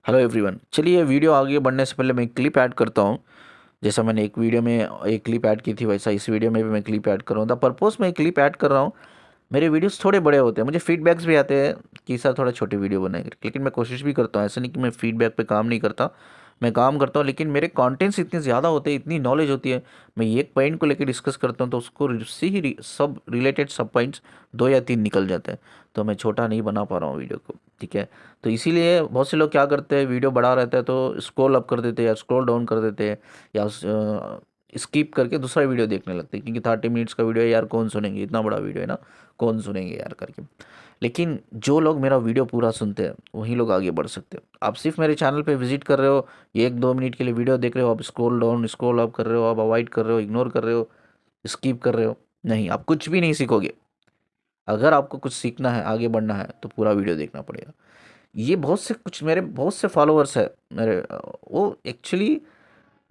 Hello everyone. चलिए video आगे बढ़ने से पहले मैं एक क्लिप ऐड करता हूँ। जैसा मैंने एक वीडियो में एक क्लिप ऐड की थी, वैसा इस वीडियो में भी मैं क्लिप ऐड कर रहा हूँ। द पर्पस मैं क्लिप ऐड कर रहा हूँ, मेरे वीडियोस थोड़े बड़े होते हैं, मुझे फीडबैक्स भी आते हैं कि सर थोड़ा छोटे वीडियो बनाएंगे, लेकिन मैं कोशिश भी करता हूँ। ऐसा नहीं कि मैं फीडबैक पे काम नहीं करता, मैं काम करता हूँ, लेकिन मेरे कंटेंट्स इतने ज़्यादा होते हैं, इतनी नॉलेज होती है। मैं एक पॉइंट को लेकर डिस्कस करता हूँ तो उसको उससे ही सब रिलेटेड सब पॉइंट्स 2 या 3 निकल जाते हैं। तो मैं छोटा नहीं बना पा रहा हूँ वीडियो को, ठीक है। तो इसीलिए बहुत से लोग क्या करते हैं, वीडियो बड़ा रहता है तो स्क्रॉल अप कर देते हैं या स्क्रॉल डाउन कर देते हैं या स्किप करके दूसरा वीडियो देखने लगते हैं, क्योंकि 30 मिनट्स का वीडियो है यार, कौन सुनेंगे, इतना बड़ा वीडियो है ना, कौन सुनेंगे यार करके। लेकिन जो लोग मेरा वीडियो पूरा सुनते हैं वही लोग आगे बढ़ सकते हैं। आप सिर्फ मेरे चैनल पे विजिट कर रहे हो, 1-2 मिनट के लिए वीडियो देख रहे हो, आप स्क्रॉल डाउन स्क्रॉल अप कर रहे हो, आप अवॉइड कर रहे हो, इग्नोर कर रहे हो, स्किप कर रहे हो, नहीं, आप कुछ भी नहीं सीखोगे। अगर आपको कुछ सीखना है, आगे बढ़ना है, तो पूरा वीडियो देखना पड़ेगा। ये बहुत से कुछ मेरे बहुत से फॉलोअर्स है मेरे, वो एक्चुअली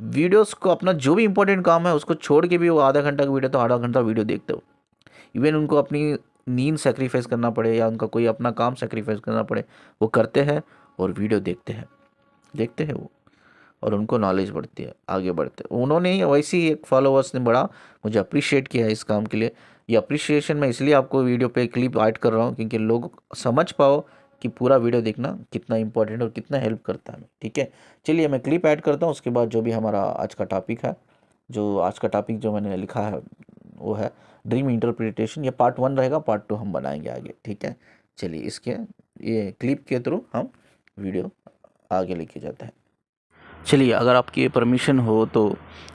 वीडियोस को अपना जो भी इंपॉर्टेंट काम है उसको छोड़ के भी वो आधा घंटा का वीडियो तो आधा घंटा वीडियो देखते हो। इवन उनको अपनी नींद सेक्रीफाइस करना पड़े या उनका कोई अपना काम सेक्रीफाइस करना पड़े, वो करते हैं और वीडियो देखते हैं वो, और उनको नॉलेज बढ़ती है, आगे बढ़ते हैं। उन्होंने ही वैसे ही एक फॉलोअर्स ने बड़ा मुझे अप्रिशिएट किया है इस काम के लिए। ये अप्रिशिएशन मैं इसलिए आपको वीडियो पे क्लिप ऐड कर रहा हूँ क्योंकि लोग समझ पाओ कि पूरा वीडियो देखना कितना इंपॉर्टेंट और कितना हेल्प करता है, ठीक है। चलिए मैं क्लिप ऐड करता हूँ, उसके बाद जो भी हमारा आज का टॉपिक है, जो आज का टॉपिक जो मैंने लिखा है वो है ड्रीम इंटरप्रिटेशन। ये पार्ट 1 रहेगा, पार्ट 2 हम बनाएंगे आगे, ठीक है। चलिए इसके ये क्लिप के थ्रू हम वीडियो आगे लेके जाते हैं। चलिए अगर आपकी परमिशन हो तो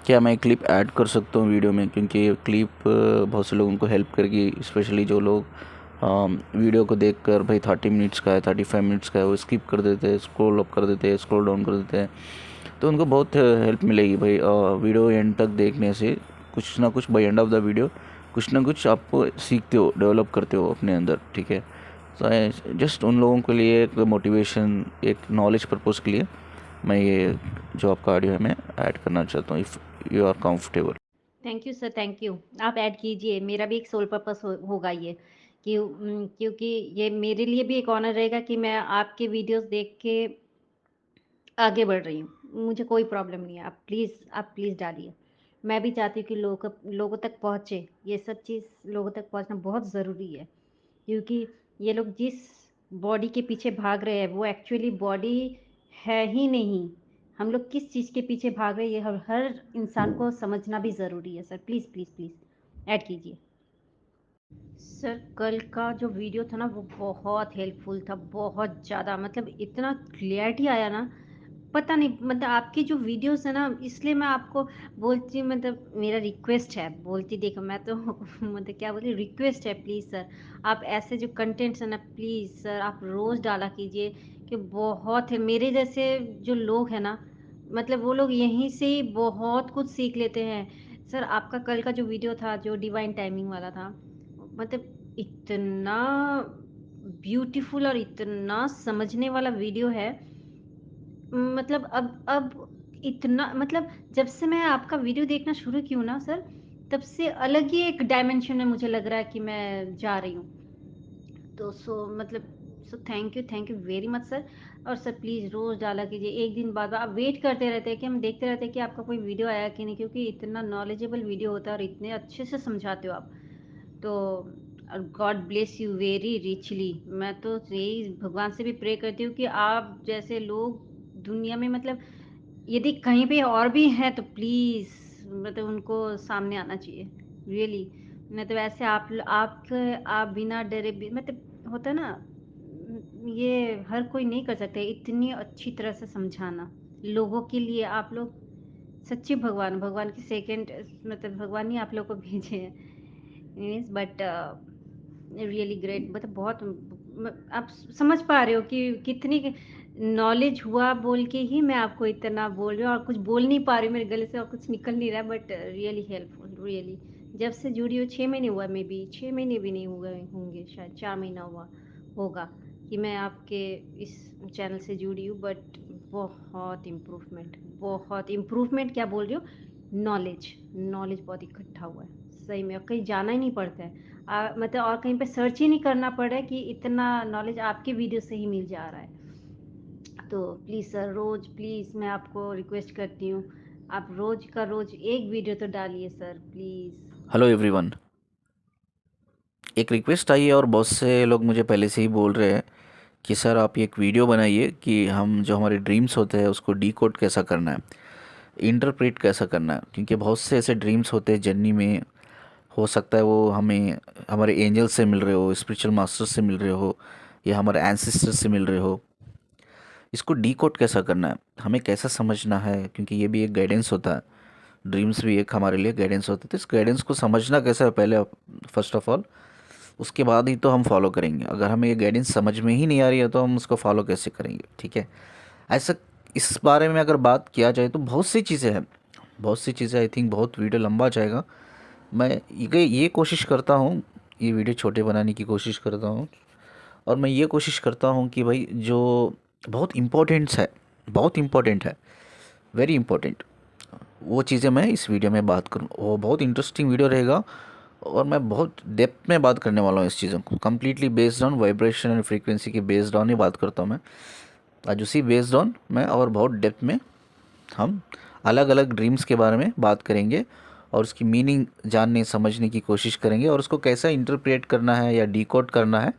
क्या मैं क्लिप ऐड कर सकता हूँ वीडियो में, क्योंकि ये क्लिप बहुत से लोगों को हेल्प करेगी, स्पेशली जो लोग वीडियो को देखकर भाई 30 मिनट्स का है, 35 मिनट्स का है, वो स्किप कर देते हैं, स्क्रॉल अप कर देते हैं, स्क्रॉल डाउन कर देते हैं। तो उनको बहुत हेल्प मिलेगी भाई वीडियो एंड तक देखने से। कुछ ना कुछ by end of the video कुछ ना कुछ आपको सीखते हो, डेवलप करते हो अपने अंदर, ठीक है। तो जस्ट उन लोगों के लिए एक मोटिवेशन, एक नॉलेज पर्पज़ के लिए मैं ये जो आपका ऑडियो है मैं ऐड करना चाहता हूँ, if you are comfortable. Thank you sir, thank you. आप ऐड कीजिए, मेरा भी एक सोल पर्पस होगा ये कि क्योंकि ये मेरे लिए भी एक ऑनर रहेगा कि मैं आपके वीडियोस देख के आगे बढ़ रही हूँ। मुझे कोई प्रॉब्लम नहीं है, आप प्लीज़ डालिए। मैं भी चाहती हूँ कि लोगों तक पहुँचे, ये सब चीज़ लोगों तक पहुँचना बहुत ज़रूरी है, क्योंकि ये लोग जिस बॉडी के पीछे भाग रहे हैं वो एक्चुअली बॉडी है ही नहीं। हम लोग किस चीज़ के पीछे भाग रहे हैं ये हर इंसान को समझना भी ज़रूरी है। Sir please please please add कीजिए। सर कल का जो वीडियो था ना वो बहुत हेल्पफुल था, बहुत ज़्यादा, मतलब इतना क्लियरिटी आया ना, पता नहीं, मतलब आपकी जो वीडियोस है ना, इसलिए मैं आपको बोलती हूँ, मतलब मेरा रिक्वेस्ट है, बोलती देखो मैं तो मतलब क्या बोली, रिक्वेस्ट है, प्लीज़ सर आप ऐसे जो कंटेंट्स है ना, प्लीज़ सर आप रोज़ डाला कीजिए। कि बहुत है मेरे जैसे जो लोग हैं ना, मतलब वो लोग यहीं से ही बहुत कुछ सीख लेते हैं। सर आपका कल का जो वीडियो था जो डिवाइन टाइमिंग वाला था, मतलब इतना ब्यूटीफुल और इतना समझने वाला वीडियो है। मतलब अब इतना, मतलब जब से मैं आपका वीडियो देखना शुरू की हूँ ना सर, तब से अलग ही एक डायमेंशन में मुझे लग रहा है कि मैं जा रही हूँ। तो so thank you very much sir. और सर प्लीज़ रोज़ डाला कीजिए, एक दिन बाद आप वेट करते रहते हैं कि हम देखते रहते हैं कि आपका कोई वीडियो आया कि नहीं, क्योंकि इतना नॉलेजेबल वीडियो होता है और इतने अच्छे से समझाते हो आप। तो God bless you very richly. मैं तो यही भगवान से भी प्रे करती हूँ कि आप जैसे लोग दुनिया में, मतलब यदि कहीं पे और भी हैं तो प्लीज़, मतलब उनको सामने आना चाहिए, रियली। नहीं तो वैसे आप बिना डरे भी, मतलब होता है ना, ये हर कोई नहीं कर सकते इतनी अच्छी तरह से समझाना लोगों के लिए। आप लोग सच्चे भगवान की सेकंड, मतलब भगवान ही आप लोग को भेजे हैं, मीन्स बट रियली ग्रेट। मतलब बहुत आप समझ पा रहे हो कि कितनी नॉलेज हुआ बोल के ही मैं आपको इतना बोल रही हूँ, और कुछ बोल नहीं पा रही हूँ, मेरे गले से और कुछ निकल नहीं रहा है, बट रियली हेल्पफुल, रियली। जब से जुड़ी हो 6 महीने हुआ, मे बी 6 महीने भी नहीं हुए होंगे, शायद 4 महीना हुआ होगा कि मैं आपके इस चैनल से जुड़ी हूँ, बट बहुत इम्प्रूवमेंट क्या बोल रही हूँ, नॉलेज नॉलेज बहुत इकट्ठा हुआ है सही में, और कहीं जाना ही नहीं पड़ता है। मतलब और कहीं पे सर्च ही नहीं करना पड़ रहा है कि इतना नॉलेज आपके वीडियो से ही मिल जा रहा है। तो प्लीज़ सर रोज़ प्लीज़ मैं आपको रिक्वेस्ट करती हूँ, आप रोज़ का रोज़ एक वीडियो तो डालिए सर प्लीज़। हेलो एवरीवन, एक रिक्वेस्ट आई है और बहुत से लोग मुझे पहले से ही बोल रहे हैं कि सर आप ये एक वीडियो बनाइए कि हम जो हमारे ड्रीम्स होते हैं उसको डीकोड कैसा करना है, इंटरप्रेट कैसा करना है। क्योंकि बहुत से ऐसे ड्रीम्स होते हैं जर्नी में, हो सकता है वो हमें हमारे एंजल से मिल रहे हो, स्पिरिचुअल मास्टर से मिल रहे हो, या हमारे एंसेस्टर से मिल रहे हो। इसको डीकोड कैसा करना है, हमें कैसा समझना है, क्योंकि ये भी एक गाइडेंस होता है। ड्रीम्स भी एक हमारे लिए गाइडेंस होता है, तो इस गाइडेंस को समझना कैसा है पहले, फर्स्ट ऑफ ऑल उसके बाद ही तो हम फॉलो करेंगे। अगर हमें ये गाइडेंस समझ में ही नहीं आ रही है तो हम उसको फॉलो कैसे करेंगे, ठीक है। ऐसा इस बारे में अगर बात किया जाए तो बहुत सी चीज़ें हैं, बहुत सी चीज़ें। आई थिंक बहुत वीडियो लंबा जाएगा। मैं ये कोशिश करता हूँ, ये वीडियो छोटे बनाने की कोशिश करता हूँ, और मैं ये कोशिश करता हूँ कि भाई जो बहुत इम्पोर्टेंट्स है, बहुत इम्पोर्टेंट है, वेरी इंपॉर्टेंट, वो चीज़ें मैं इस वीडियो में बात करूँ। वो बहुत इंटरेस्टिंग वीडियो रहेगा और मैं बहुत डेप्थ में बात करने वाला हूँ इस चीज़ों को। Completely based on vibration and frequency के बेस्ड ऑन ही बात करता हूँ मैं। आज उसी बेस्ड ऑन मैं और बहुत डेप्थ में हम अलग अलग ड्रीम्स के बारे में बात करेंगे और उसकी मीनिंग जानने समझने की कोशिश करेंगे, और उसको कैसा इंटरप्रेट करना है या डिकोड करना है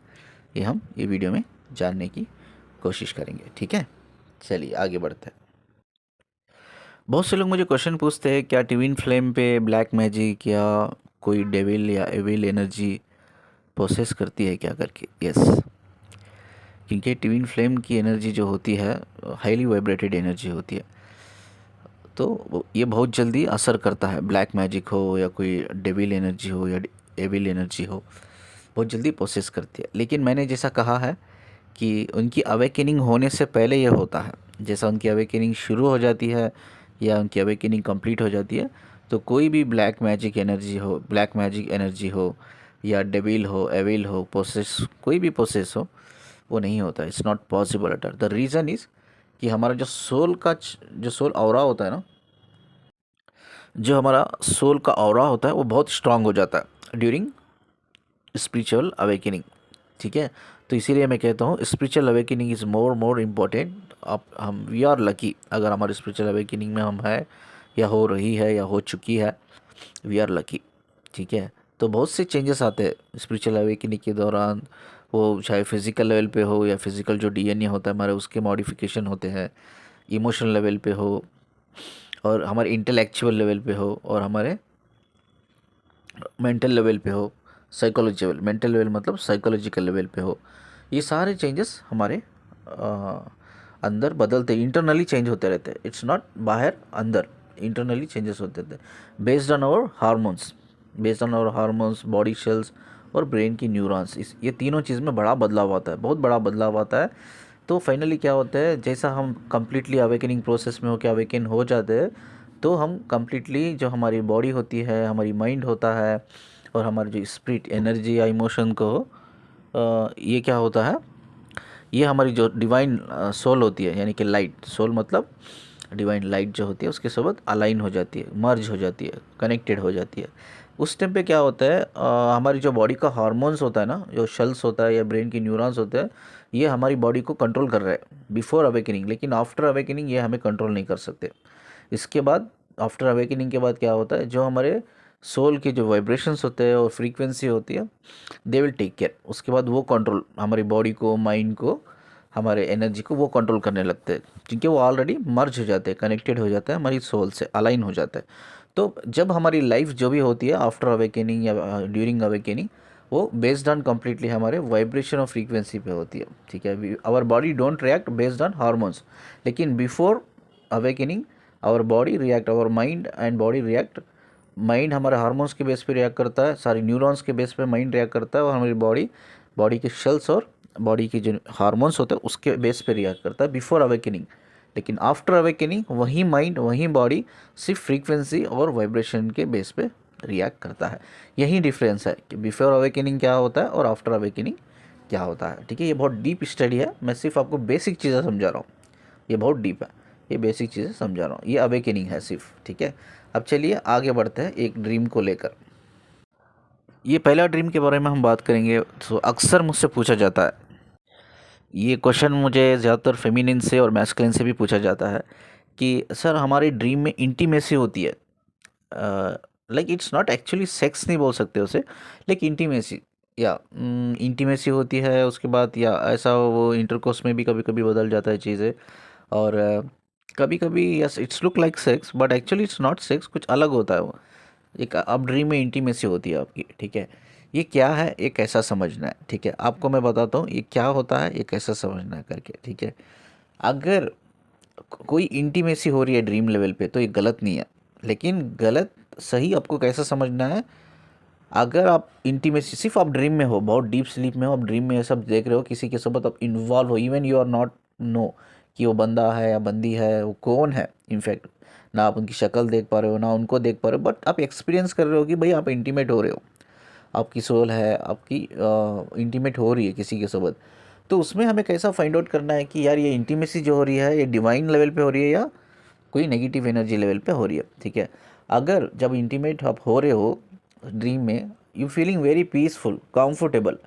ये हम ये वीडियो में जानने की कोशिश करेंगे, ठीक है। चलिए आगे बढ़ते हैं। बहुत से लोग मुझे क्वेश्चन पूछते हैं क्या ट्विन फ्लेम पे ब्लैक मैजिक या कोई डेविल या एविल एनर्जी प्रोसेस करती है क्या करके। यस, क्योंकि ट्विन फ्लेम की एनर्जी जो होती है हाईली वाइब्रेटेड एनर्जी होती है, तो ये बहुत जल्दी असर करता है। ब्लैक मैजिक हो या कोई डेविल एनर्जी हो या एविल एनर्जी हो, बहुत जल्दी प्रोसेस करती है। लेकिन मैंने जैसा कहा है कि उनकी अवेकनिंग होने से पहले ये होता है। जैसा उनकी अवेकनिंग शुरू हो जाती है या उनकी अवेकनिंग कंप्लीट हो जाती है, तो कोई भी ब्लैक मैजिक एनर्जी हो, ब्लैक मैजिक एनर्जी हो या डेविल हो, एविल हो, प्रोसेस कोई भी प्रोसेस हो, वो नहीं होता। It's not possible at all. The reason is कि हमारा जो सोल का जो सोल ऑरा होता है ना, जो हमारा सोल का ऑरा होता है वो बहुत स्ट्रांग हो जाता है ड्यूरिंग स्पिरिचुअल अवेकनिंग, ठीक है। तो इसीलिए मैं कहता हूँ spiritual awakening is more important. आप हम वी आर लकी अगर हमारे स्पिरिचुअल अवेकनिंग में हम है या हो रही है या हो चुकी है, वी आर लकी, ठीक है। तो बहुत से चेंजेस आते हैं स्पिरिचुअल अवेकनिंग के दौरान, वो चाहे फिज़िकल लेवल पे हो या फिज़िकल जो डीएनए होता है हमारे उसके मॉडिफिकेशन होते हैं, इमोशनल लेवल पे हो और हमारे इंटेलेक्चुअल लेवल पे हो और हमारे मेंटल लेवल पे हो, साइकोलॉजी लेवल, मेंटल लेवल मतलब साइकोलॉजिकल लेवल पे हो। ये सारे चेंजेस हमारे अंदर बदलते, इंटरनली चेंज होते रहते हैं। इट्स नॉट बाहर, अंदर इंटरनली चेंजेस होते रहते हैं based on our hormones, based on our hormones, body cells और ब्रेन की न्यूरॉन्स। इस ये तीनों चीज़ में बड़ा बदलाव आता है, बहुत बड़ा बदलाव आता है। तो फाइनली क्या होता है, जैसा हम कम्प्लीटली अवेकनिंग प्रोसेस में होकर अवेकन हो जाते हैं, तो हम कम्प्लीटली जो हमारी बॉडी होती है, हमारी माइंड होता है और हमारी जो स्पिरिट एनर्जी या इमोशन को ये क्या होता है, ये हमारी जो डिवाइन सोल होती है, यानी कि लाइट सोल मतलब डिवाइन लाइट जो होती है उसके साथ अलाइन हो जाती है, मर्ज हो जाती है, कनेक्टेड हो जाती है। उस टाइम पे क्या होता है, हमारी जो बॉडी का हार्मोन्स होता है ना, जो शेल्स होता है या ब्रेन की न्यूरॉन्स होते हैं, ये हमारी बॉडी को कंट्रोल कर रहे हैं बिफोर अवेकनिंग, लेकिन आफ्टर अवेकनिंग ये हमें कंट्रोल नहीं कर सकते। इसके बाद आफ्टर अवेकनिंग के बाद क्या होता है, जो हमारे सोल के जो वाइब्रेशंस होते हैं और फ्रीक्वेंसी होती है, दे विल टेक केयर। उसके बाद वो कंट्रोल हमारी बॉडी को, माइंड को, हमारे एनर्जी को वो कंट्रोल करने लगते हैं, क्योंकि वो ऑलरेडी मर्ज हो जाते हैं, कनेक्टेड हो जाता है, हमारी सोल से अलाइन हो जाता है। तो जब हमारी लाइफ जो भी होती है आफ्टर अवेकनिंग या ड्यूरिंग अवेकनिंग, वो बेस्ड ऑन कम्प्लीटली हमारे वाइब्रेशन और फ्रीक्वेंसी पे होती है, ठीक है। Our body don't react based on hormones, लेकिन before awakening our body react, our mind and body react. Mind हमारे हार्मोन्स के बेस पे रिएक्ट करता है, सारी न्यूरॉन्स के बेस पे माइंड रिएक्ट करता है, और हमारी बॉडी के सेल्स और बॉडी के जो हार्मोन्स होते हैं उसके बेस पे रिएक्ट करता है बिफोर अवेकनिंग। लेकिन आफ्टर अवेकनिंग वही माइंड, वही बॉडी सिर्फ फ्रीक्वेंसी और वाइब्रेशन के बेस पे रिएक्ट करता है। यही डिफरेंस है कि बिफोर अवेकनिंग क्या होता है और आफ्टर अवेकनिंग क्या होता है, ठीक है। ये बहुत डीप स्टडी है, मैं सिर्फ आपको बेसिक चीज़ें समझा रहा हूँ, ये बहुत डीप है, ये बेसिक चीज़ें समझा रहा हूँ, ये अवेकनिंग है सिर्फ, ठीक है। अब चलिए आगे बढ़ते हैं एक ड्रीम को लेकर। ये पहला ड्रीम के बारे में हम बात करेंगे। तो अक्सर मुझसे पूछा जाता है ये क्वेश्चन मुझे ज़्यादातर फेमिनिन से और मैस्कुलिन से भी पूछा जाता है कि सर हमारी ड्रीम में इंटीमेसी होती है, like it's not actually sex नहीं बोल सकते उसे, लाइक इंटीमेसी, या इंटीमेसी होती है उसके बाद, या ऐसा वो इंटरकोर्स में भी कभी कभी बदल जाता है चीज़ें। और कभी कभी yes it's look like sex but actually it's not sex, कुछ अलग होता है वो। एक अब ड्रीम में इंटीमेसी होती है आपकी, ठीक है। ये क्या है, ये कैसा समझना है, ठीक है। आपको मैं बताता हूँ ये क्या होता है, ये कैसा समझना है करके, ठीक है। अगर कोई इंटीमेसी हो रही है ड्रीम लेवल पे तो ये गलत नहीं है, लेकिन गलत सही आपको कैसा समझना है। अगर आप इंटीमेसी सिर्फ आप ड्रीम में हो, बहुत डीप स्लीप में हो, आप ड्रीम में ये सब देख रहे हो, किसी के साथ आप इन्वॉल्व हो, even you are not know कि वो बंदा है या बंदी है, वो कौन है इनफैक्ट, ना आप उनकी शक्ल देख पा रहे हो ना उनको देख पा रहे हो, बट आप एक्सपीरियंस कर रहे हो कि भाई आप इंटीमेट हो रहे हो, आपकी सोल है आपकी इंटीमेट हो रही है किसी के साथ। तो उसमें हमें कैसा फाइंड आउट करना है कि यार ये इंटीमेसी जो हो रही है ये डिवाइन लेवल पे हो रही है या कोई नेगेटिव एनर्जी लेवल पे हो रही है, ठीक है। अगर जब इंटीमेट आप हो रहे हो ड्रीम में, you feeling very peaceful comfortable,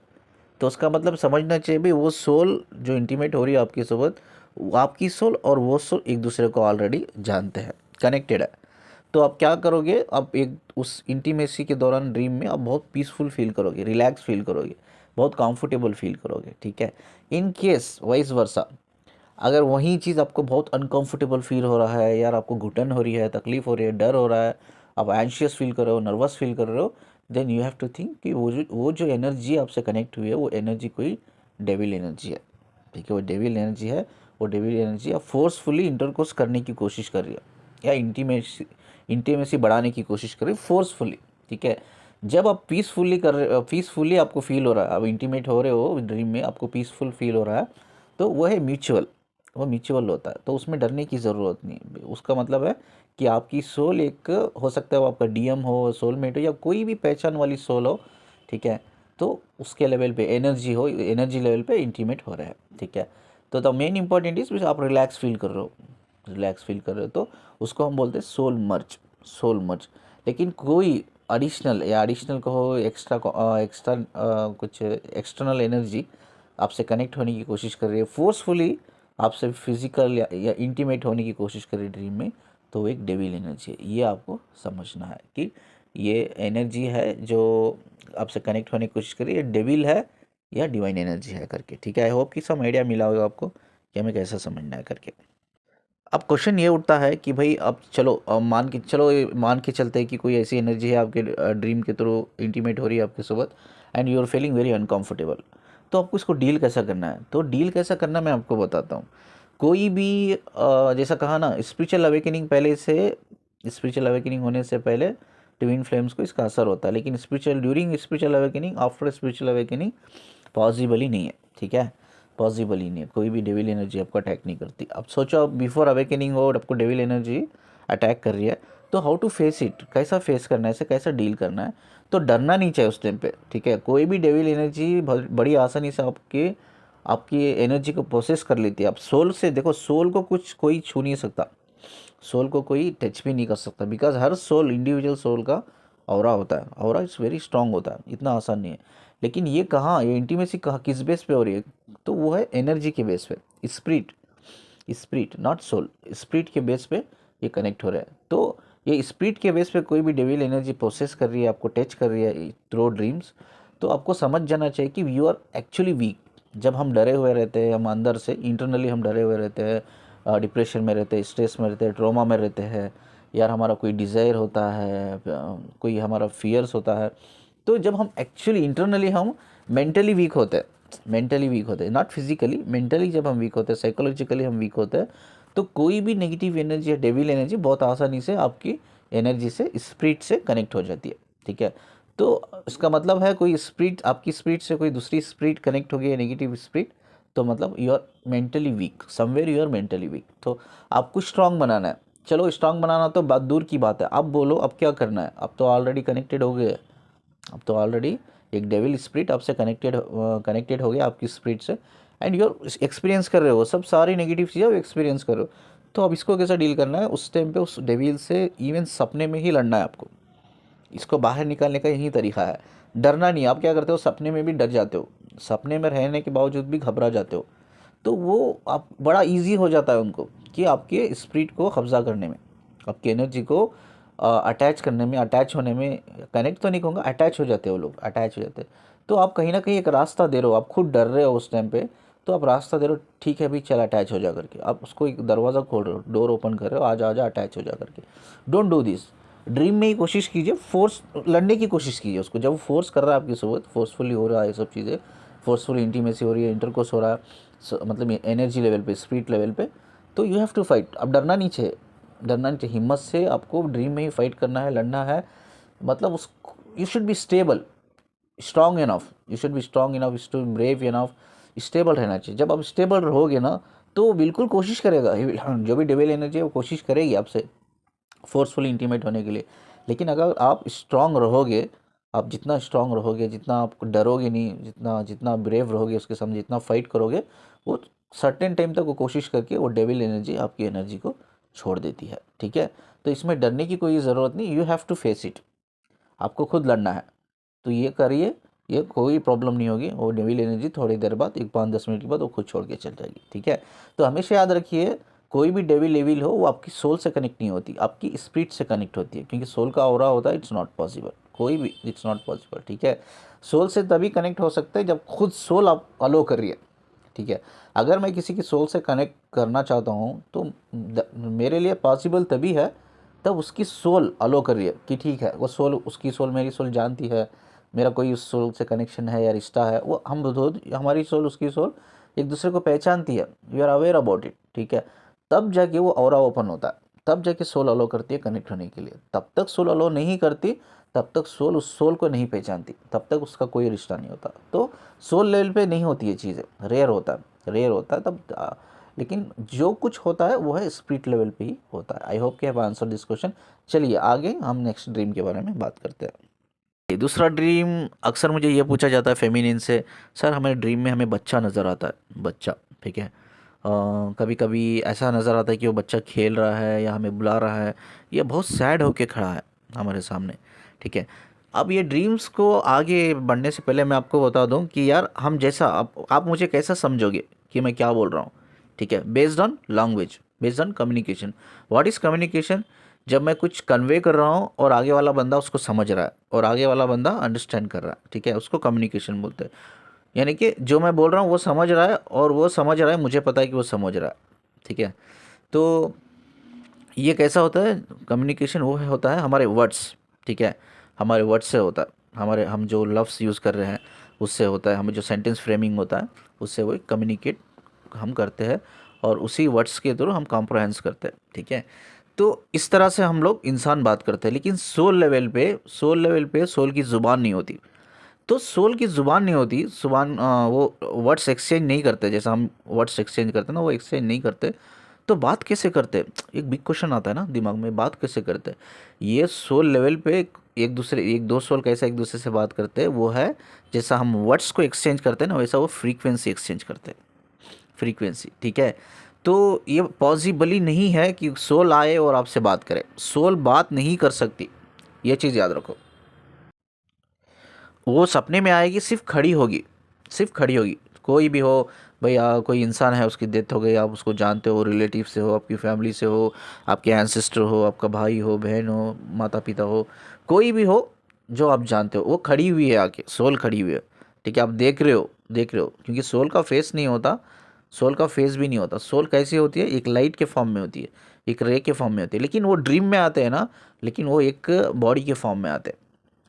तो उसका मतलब समझना चाहिए भाई वो सोल जो इंटीमेट हो रही है आपके साथ, वो आपकी सोल और वो सोल एक दूसरे को ऑलरेडी जानते हैं, कनेक्टेड है। तो आप क्या करोगे, आप एक उस इंटीमेसी के दौरान ड्रीम में आप बहुत पीसफुल फील करोगे, रिलैक्स फील करोगे, बहुत कंफर्टेबल फील करोगे, ठीक है। इन केस वाइस वर्सा, अगर वही चीज़ आपको बहुत अनकंफर्टेबल फील हो रहा है, यार आपको घुटन हो रही है, तकलीफ हो रही है, डर हो रहा है, आप एंशियस फील कर रहे हो, नर्वस फील कर रहे हो, then you have to think कि वो जो एनर्जी आपसे कनेक्ट हुई है वो एनर्जी कोई डेविल एनर्जी है, ठीक है। वो डेविल एनर्जी है, वो डेविल एनर्जी आप फोर्सफुली इंटरकोर्स करने की कोशिश कर रही है, या इंटीमेसी बढ़ाने की कोशिश कर रही है फोर्सफुली, ठीक है। जब आप पीसफुली कर रहे, पीसफुली आपको फील हो रहा है, आप इंटीमेट हो रहे हो ड्रीम में, आपको पीसफुल फील हो रहा है, तो वह है म्यूचुअल, वो म्यूचुअल होता है, तो उसमें डरने की ज़रूरत नहीं। उसका मतलब है कि आपकी सोल एक, हो सकता है वो आपका डीएम हो, सोलमेट हो, या कोई भी पहचान वाली सोल हो, ठीक है। तो उसके लेवल पे एनर्जी हो, एनर्जी लेवल पे इंटीमेट हो रहा है, ठीक है। तो द मेन इंपॉर्टेंट इज आप रिलैक्स फील कर रहे हो, रिलैक्स फील कर रहे हो, तो उसको हम बोलते हैं सोल मर्ज, सोल मर्ज। लेकिन कोई एडिशनल, या एडिशनल कहो एक्स्ट्रा, एक्स्ट्रा कुछ एक्सटर्नल एनर्जी आपसे कनेक्ट होने की कोशिश कर रही है फोर्सफुली, आपसे फिजिकल या इंटीमेट होने की कोशिश कर रही है ड्रीम में, तो वो एक डेविल एनर्जी है। ये आपको समझना है कि ये एनर्जी है जो आपसे कनेक्ट होने की कोशिश कर रही है, डेविल है या डिवाइन एनर्जी है करके, ठीक है। आई होप कि सम आइडिया मिला होगा आपको कि हमें कैसा समझना है करके। अब क्वेश्चन ये उठता है कि भाई अब चलो, मान के चलते हैं कि कोई ऐसी एनर्जी है आपके ड्रीम के थ्रू इंटीमेट हो रही है आपके साथ, and you are feeling very uncomfortable. तो आपको इसको डील कैसा करना है, तो डील कैसा करना मैं आपको बताता हूँ। कोई भी जैसा कहा ना, स्पिरिचुअल अवेकनिंग पहले से, स्पिरिचुअल अवेकनिंग होने से पहले ट्विन फ्लेम्स को इसका असर होता है, लेकिन spiritual during spiritual awakening, after spiritual awakening possible ही नहीं है, ठीक है। पॉसिबल ही नहीं है, कोई भी डेविल एनर्जी आपको अटैक नहीं करती। अब सोचो, अब बिफोर अवेकनिंग हो और आपको डेविल एनर्जी अटैक कर रही है, तो हाउ टू फेस इट, कैसा फेस करना है, इसे कैसा डील करना है। तो डरना नहीं चाहिए उस टाइम पे, ठीक है। कोई भी डेविल एनर्जी बड़ी आसानी से आपके आपकी एनर्जी को प्रोसेस कर लेती है। आप सोल से देखो, सोल को कुछ कोई छू नहीं सकता, सोल को कोई टच भी नहीं कर सकता, बिकॉज हर सोल, इंडिविजुअल सोल का ऑरा होता है, ऑरा इट्स वेरी स्ट्रांग होता है, इतना आसान नहीं है। लेकिन ये कहाँ, ये इंटीमेसी कहाँ, किस बेस पे हो रही है, तो वो है एनर्जी के बेस पे, spirit, spirit not soul, spirit के बेस पे ये कनेक्ट हो रहा है। तो ये स्पिरिट के बेस पे कोई भी डेविल एनर्जी प्रोसेस कर रही है, आपको टच कर रही है थ्रू ड्रीम्स, तो आपको समझ जाना चाहिए कि यू आर एक्चुअली वीक। जब हम डरे हुए रहते हैं, हम अंदर से इंटरनली हम डरे हुए रहते हैं, डिप्रेशन में रहते हैं, स्ट्रेस में रहते हैं, ट्रॉमा में रहते हैं, यार हमारा कोई डिज़ायर होता है, कोई हमारा फियर्स होता है, तो जब हम एक्चुअली इंटरनली हम मेंटली वीक होते हैं, मेंटली वीक होते हैं, नॉट फिजिकली, मेंटली जब हम वीक होते हैं, साइकोलॉजिकली हम वीक होते हैं, तो कोई भी नेगेटिव एनर्जी या डेविल एनर्जी बहुत आसानी से आपकी एनर्जी से, स्पिरिट से कनेक्ट हो जाती है, ठीक है। तो इसका मतलब है कोई स्पिरिट, आपकी स्पिरिट से कोई दूसरी स्पिरिट कनेक्ट हो गई है, नेगेटिव स्पिरिट, तो मतलब you are mentally weak, somewhere you are mentally weak. तो आपको स्ट्रांग बनाना है। चलो स्ट्रांग बनाना तो बात दूर की बात है, अब बोलो अब क्या करना है, अब तो ऑलरेडी कनेक्टेड हो गए, अब तो ऑलरेडी एक डेविल स्पिरिट आपसे कनेक्टेड हो गया आपकी स्पिरिट से, एंड यू एक्सपीरियंस कर रहे हो सब सारी नेगेटिव चीज़ें आप एक्सपीरियंस कर रहे हो। तो अब इसको कैसा डील करना है, उस टाइम पे उस डेविल से इवन सपने में ही लड़ना है आपको। इसको बाहर निकालने का यही तरीका है, डरना नहीं। आप क्या करते हो, सपने में भी डर जाते हो, सपने में रहने के बावजूद भी घबरा जाते हो, तो वो आप बड़ा ईजी हो जाता है उनको कि आपके स्पिरिट को कब्जा करने में, आपकी एनर्जी को अटैच करने में, अटैच होने में, कनेक्ट तो नहीं कहूँगा, अटैच हो जाते हैं वो लोग, अटैच हो जाते हैं। तो आप कहीं ना कहीं एक रास्ता दे रहे हो, आप खुद डर रहे हो उस टाइम पे, तो आप रास्ता दे रहे हो, ठीक है भाई चल अटैच हो जा करके, आप उसको एक दरवाज़ा खोल रहे हो, डोर ओपन कर रहे हो, आजा आजा अटैच हो जा करके। Don't do this. ड्रीम में ही कोशिश कीजिए, फोर्स लड़ने की कोशिश कीजिए उसको, जब वो फोर्स कर रहा है आपकी सोबत, फोर्सफुली हो रहा है ये सब चीज़ें, फोर्सफुली इंटीमेसी हो रही है, इंटरकोर्स हो रहा है, मतलब एनर्जी लेवल पे, स्पिरिट लेवल पे, तो यू हैव टू फाइट। अब डरना नहीं चाहिए, डरना नहीं चाहिए, हिम्मत से आपको ड्रीम में ही फाइट करना है, लड़ना है। मतलब उस you should be stable, strong enough, you should be strong enough, to brave enough, stable रहना चाहिए। जब आप स्टेबल रहोगे ना तो वो बिल्कुल कोशिश करेगा, जो भी डेविल एनर्जी है वो कोशिश करेगी आपसे फोर्सफुली इंटीमेट होने के लिए। लेकिन अगर आप स्ट्रांग रहोगे, आप जितना स्ट्रांग रहोगे, जितना आप डरोगे नहीं, जितना जितना ब्रेव रहोगे उसके सामने, जितना फाइट करोगे, वो सर्टेन टाइम तक वो कोशिश करके वो डेविल एनर्जी आपकी एनर्जी को छोड़ देती है। ठीक है, तो इसमें डरने की कोई ज़रूरत नहीं, you have to face it, आपको खुद लड़ना है। तो ये करिए, ये कोई प्रॉब्लम नहीं होगी, वो डेविल एनर्जी थोड़ी देर बाद, एक 5-10 मिनट के बाद वो खुद छोड़ के चल जाएगी। ठीक है, तो हमेशा याद रखिए, कोई भी डेविल एविल हो वो आपकी सोल से कनेक्ट नहीं होती, आपकी स्पिरिट से कनेक्ट होती है, क्योंकि सोल का ऑरा होता है, इट्स नॉट पॉसिबल, कोई भी इट्स नॉट पॉसिबल। ठीक है, सोल से तभी कनेक्ट हो सकते हैं जब खुद सोल आप अलो कर रही है। ठीक है, अगर मैं किसी की सोल से कनेक्ट करना चाहता हूँ तो मेरे लिए पॉसिबल तभी है तब उसकी सोल अलो कर रही है कि ठीक है, वो सोल, उसकी सोल मेरी सोल जानती है, मेरा कोई उस सोल से कनेक्शन है या रिश्ता है, वो हम दो, हमारी सोल उसकी सोल एक दूसरे को पहचानती है, we are aware about it. ठीक है, तब जाके वो ऑरा ओपन होता है, तब जाके सोल अलो करती है कनेक्ट होने के लिए। तब तक सोल अलो नहीं करती, तब तक सोल उस सोल को नहीं पहचानती, तब तक उसका कोई रिश्ता नहीं होता। तो सोल लेवल पे नहीं होती ये चीज़ें, रेयर होता है, रेयर होता है तब लेकिन जो कुछ होता है वो है स्पिरिट लेवल पे ही होता है। आई होप कि हैव आंसर दिस क्वेश्चन। चलिए आगे हम नेक्स्ट ड्रीम के बारे में बात करते हैं। ये दूसरा ड्रीम अक्सर मुझे ये पूछा जाता है फेमिनिन से, सर हमें ड्रीम में हमें बच्चा नज़र आता है, बच्चा। ठीक है, कभी कभी ऐसा नज़र आता है कि वो बच्चा खेल रहा है या हमें बुला रहा है, या बहुत सैड होके खड़ा है हमारे सामने। ठीक है, अब ये ड्रीम्स को आगे बढ़ने से पहले मैं आपको बता दूं कि यार हम जैसा आप मुझे कैसा समझोगे कि मैं क्या बोल रहा हूँ। ठीक है, based on language, based on communication. What is communication? जब मैं कुछ कन्वे कर रहा हूँ और आगे वाला बंदा उसको समझ रहा है और आगे वाला बंदा अंडरस्टैंड कर रहा है, ठीक है, उसको कम्युनिकेशन बोलते हैं। यानी कि जो मैं बोल रहा हूँ वो समझ रहा है और वो समझ रहा है, मुझे पता है कि वो समझ रहा है। ठीक है, तो ये कैसा होता है कम्युनिकेशन? वो होता है हमारे वर्ड्स। ठीक है, हमारे वर्ड्स से होता है, हमारे हम जो लफ्ज़ यूज़ कर रहे हैं उससे होता है, हमें जो सेंटेंस फ्रेमिंग होता है उससे वो कम्युनिकेट हम करते हैं और उसी वर्ड्स के थ्रू हम कॉम्प्रहेंस करते हैं। ठीक है, तो इस तरह से हम लोग इंसान बात करते हैं। लेकिन सोल लेवल पे, सोल लेवल पे सोल की ज़ुबान नहीं होती। तो सोल की ज़ुबान नहीं होती, ज़ुबान वो वर्ड्स एक्सचेंज नहीं करते, जैसा हम वर्ड्स एक्सचेंज करते हैं ना, वो एक्सचेंज नहीं करते। तो बात कैसे करते? एक बिग क्वेश्चन आता है ना दिमाग में, बात कैसे करते? ये सोल लेवल पे एक दूसरे, एक दो सोल कैसे एक दूसरे से बात करते हैं, वो है जैसा हम वर्ड्स को एक्सचेंज करते हैं ना, वैसा वो फ्रीक्वेंसी एक्सचेंज करते हैं, फ्रीक्वेंसी। ठीक है, तो ये पॉसिबल ही नहीं है कि सोल आए और आपसे बात करे, सोल बात नहीं कर सकती, ये चीज़ याद रखो। वो सपने में आएगी, सिर्फ खड़ी होगी, सिर्फ खड़ी होगी, कोई भी हो भाई, कोई इंसान है उसकी डेथ हो गई, आप उसको जानते हो, रिलेटिव से हो, आपकी फैमिली से हो, आपके एंसेस्टर हो, आपका भाई हो, बहन हो, माता पिता हो, कोई भी हो जो आप जानते हो, वो खड़ी हुई है आके, सोल खड़ी हुई है। ठीक है, आप देख रहे हो, देख रहे हो, क्योंकि सोल का फेस नहीं होता, सोल का फेस भी नहीं होता। सोल कैसी होती है? एक लाइट के फॉर्म में होती है, एक रे के फॉर्म में होती है। लेकिन वो ड्रीम में आते हैं ना, लेकिन वो एक बॉडी के फॉर्म में आते हैं,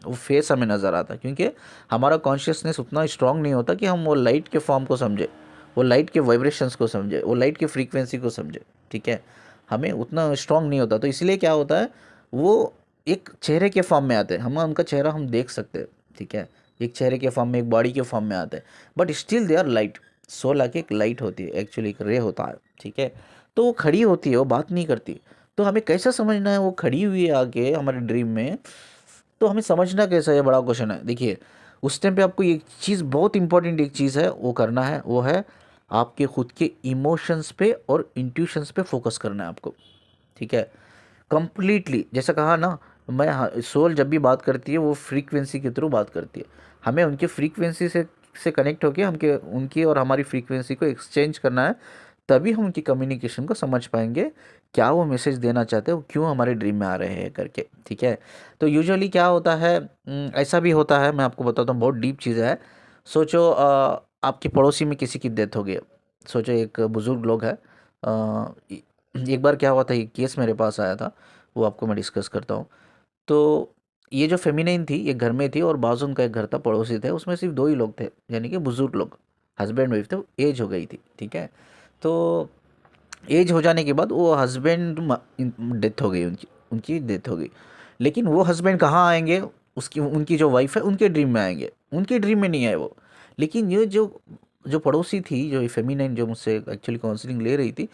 वो फेस हमें नज़र आता है, क्योंकि हमारा कॉन्शियसनेस उतना स्ट्रांग नहीं होता कि हम वो लाइट के फॉर्म को समझे, वो लाइट के वाइब्रेशंस को समझे, वो लाइट की फ्रीक्वेंसी को समझे। ठीक है, हमें उतना स्ट्रांग नहीं होता, तो इसलिए क्या होता है, वो एक चेहरे के फॉर्म में आते हैं, हम उनका चेहरा हम देख सकते हैं। ठीक है, एक चेहरे के फॉर्म में, एक बॉडी के फॉर्म में आते हैं, but still they are light. Soul आके एक लाइट होती है, एक्चुअली एक रे होता है। ठीक है, तो वो खड़ी होती है, वो बात नहीं करती। तो हमें कैसा समझना है वो खड़ी हुई है आके हमारे ड्रीम में? तो हमें समझना कैसा है, बड़ा क्वेश्चन है। देखिए, उस टाइम पे आपको एक चीज़ बहुत इंपॉर्टेंट, एक चीज़ है वो करना है, वो है आपके खुद के इमोशंस पे और इंट्यूशंस पे फोकस करना है आपको। ठीक है, कंप्लीटली, जैसा कहा ना मैं, सोल जब भी बात करती है वो फ्रीक्वेंसी के थ्रू बात करती है, हमें उनके फ्रीक्वेंसी से से कनेक्ट होकर हमके उनकी और हमारी फ्रीक्वेंसी को एक्सचेंज करना है, तभी हम उनकी कम्युनिकेशन को समझ पाएंगे, क्या वो मैसेज देना चाहते हैं, वो क्यों हमारे ड्रीम में आ रहे हैं करके। ठीक है, तो यूजुअली क्या होता है, ऐसा भी होता है, मैं आपको बताता हूँ, बहुत डीप चीज़ है। सोचो आपके पड़ोसी में किसी की डेथ हो गई। सोचो एक बुज़ुर्ग लोग है, एक बार क्या हुआ था, एक केस मेरे पास आया था, वो आपको मैं डिस्कस करता हूँ। तो ये जो फेमिनाइन थी, ये घर में थी और बाजू उनका एक घर था, पड़ोसी थे, उसमें सिर्फ 2 ही लोग थे, यानी कि बुज़ुर्ग लोग, हस्बैंड वाइफ थे, एज हो गई थी। ठीक है, तो एज हो जाने के बाद वो हस्बैंड डेथ हो गई, उनकी उनकी डेथ हो गई। लेकिन वो हस्बैंड कहाँ आएंगे, उसकी उनकी जो वाइफ है उनके ड्रीम में आएंगे, उनके ड्रीम में नहीं आए वो। लेकिन ये जो जो पड़ोसी थी, जो फेमिनाइन जो मुझसे एक्चुअली काउंसलिंग ले रही थी,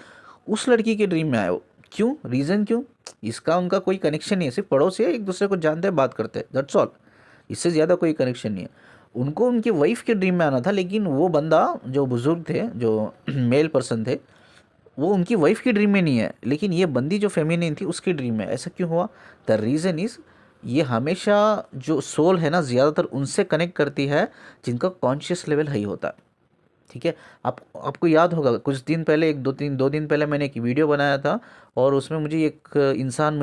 उस लड़की के ड्रीम में आए वो। क्यों, रीज़न क्यों, इसका उनका कोई कनेक्शन नहीं है, सिर्फ पड़ोसी है, एक दूसरे को जानते हैं, बात करते हैं, दैट्स ऑल, इससे ज़्यादा कोई कनेक्शन नहीं है। उनको उनकी वाइफ के ड्रीम में आना था, लेकिन वो बंदा जो बुज़ुर्ग थे, जो मेल पर्सन थे, वो उनकी वाइफ की ड्रीम में नहीं है, लेकिन ये बंदी जो फेमिनिन थी उसकी ड्रीम में। ऐसा क्यों हुआ, द रीज़न इज़, ये हमेशा जो सोल है ना, ज़्यादातर उनसे कनेक्ट करती है जिनका कॉन्शियस लेवल हाई होता है। ठीक है, आपको याद होगा कुछ दिन पहले, 2 दिन पहले मैंने एक वीडियो बनाया था, और उसमें मुझे एक इंसान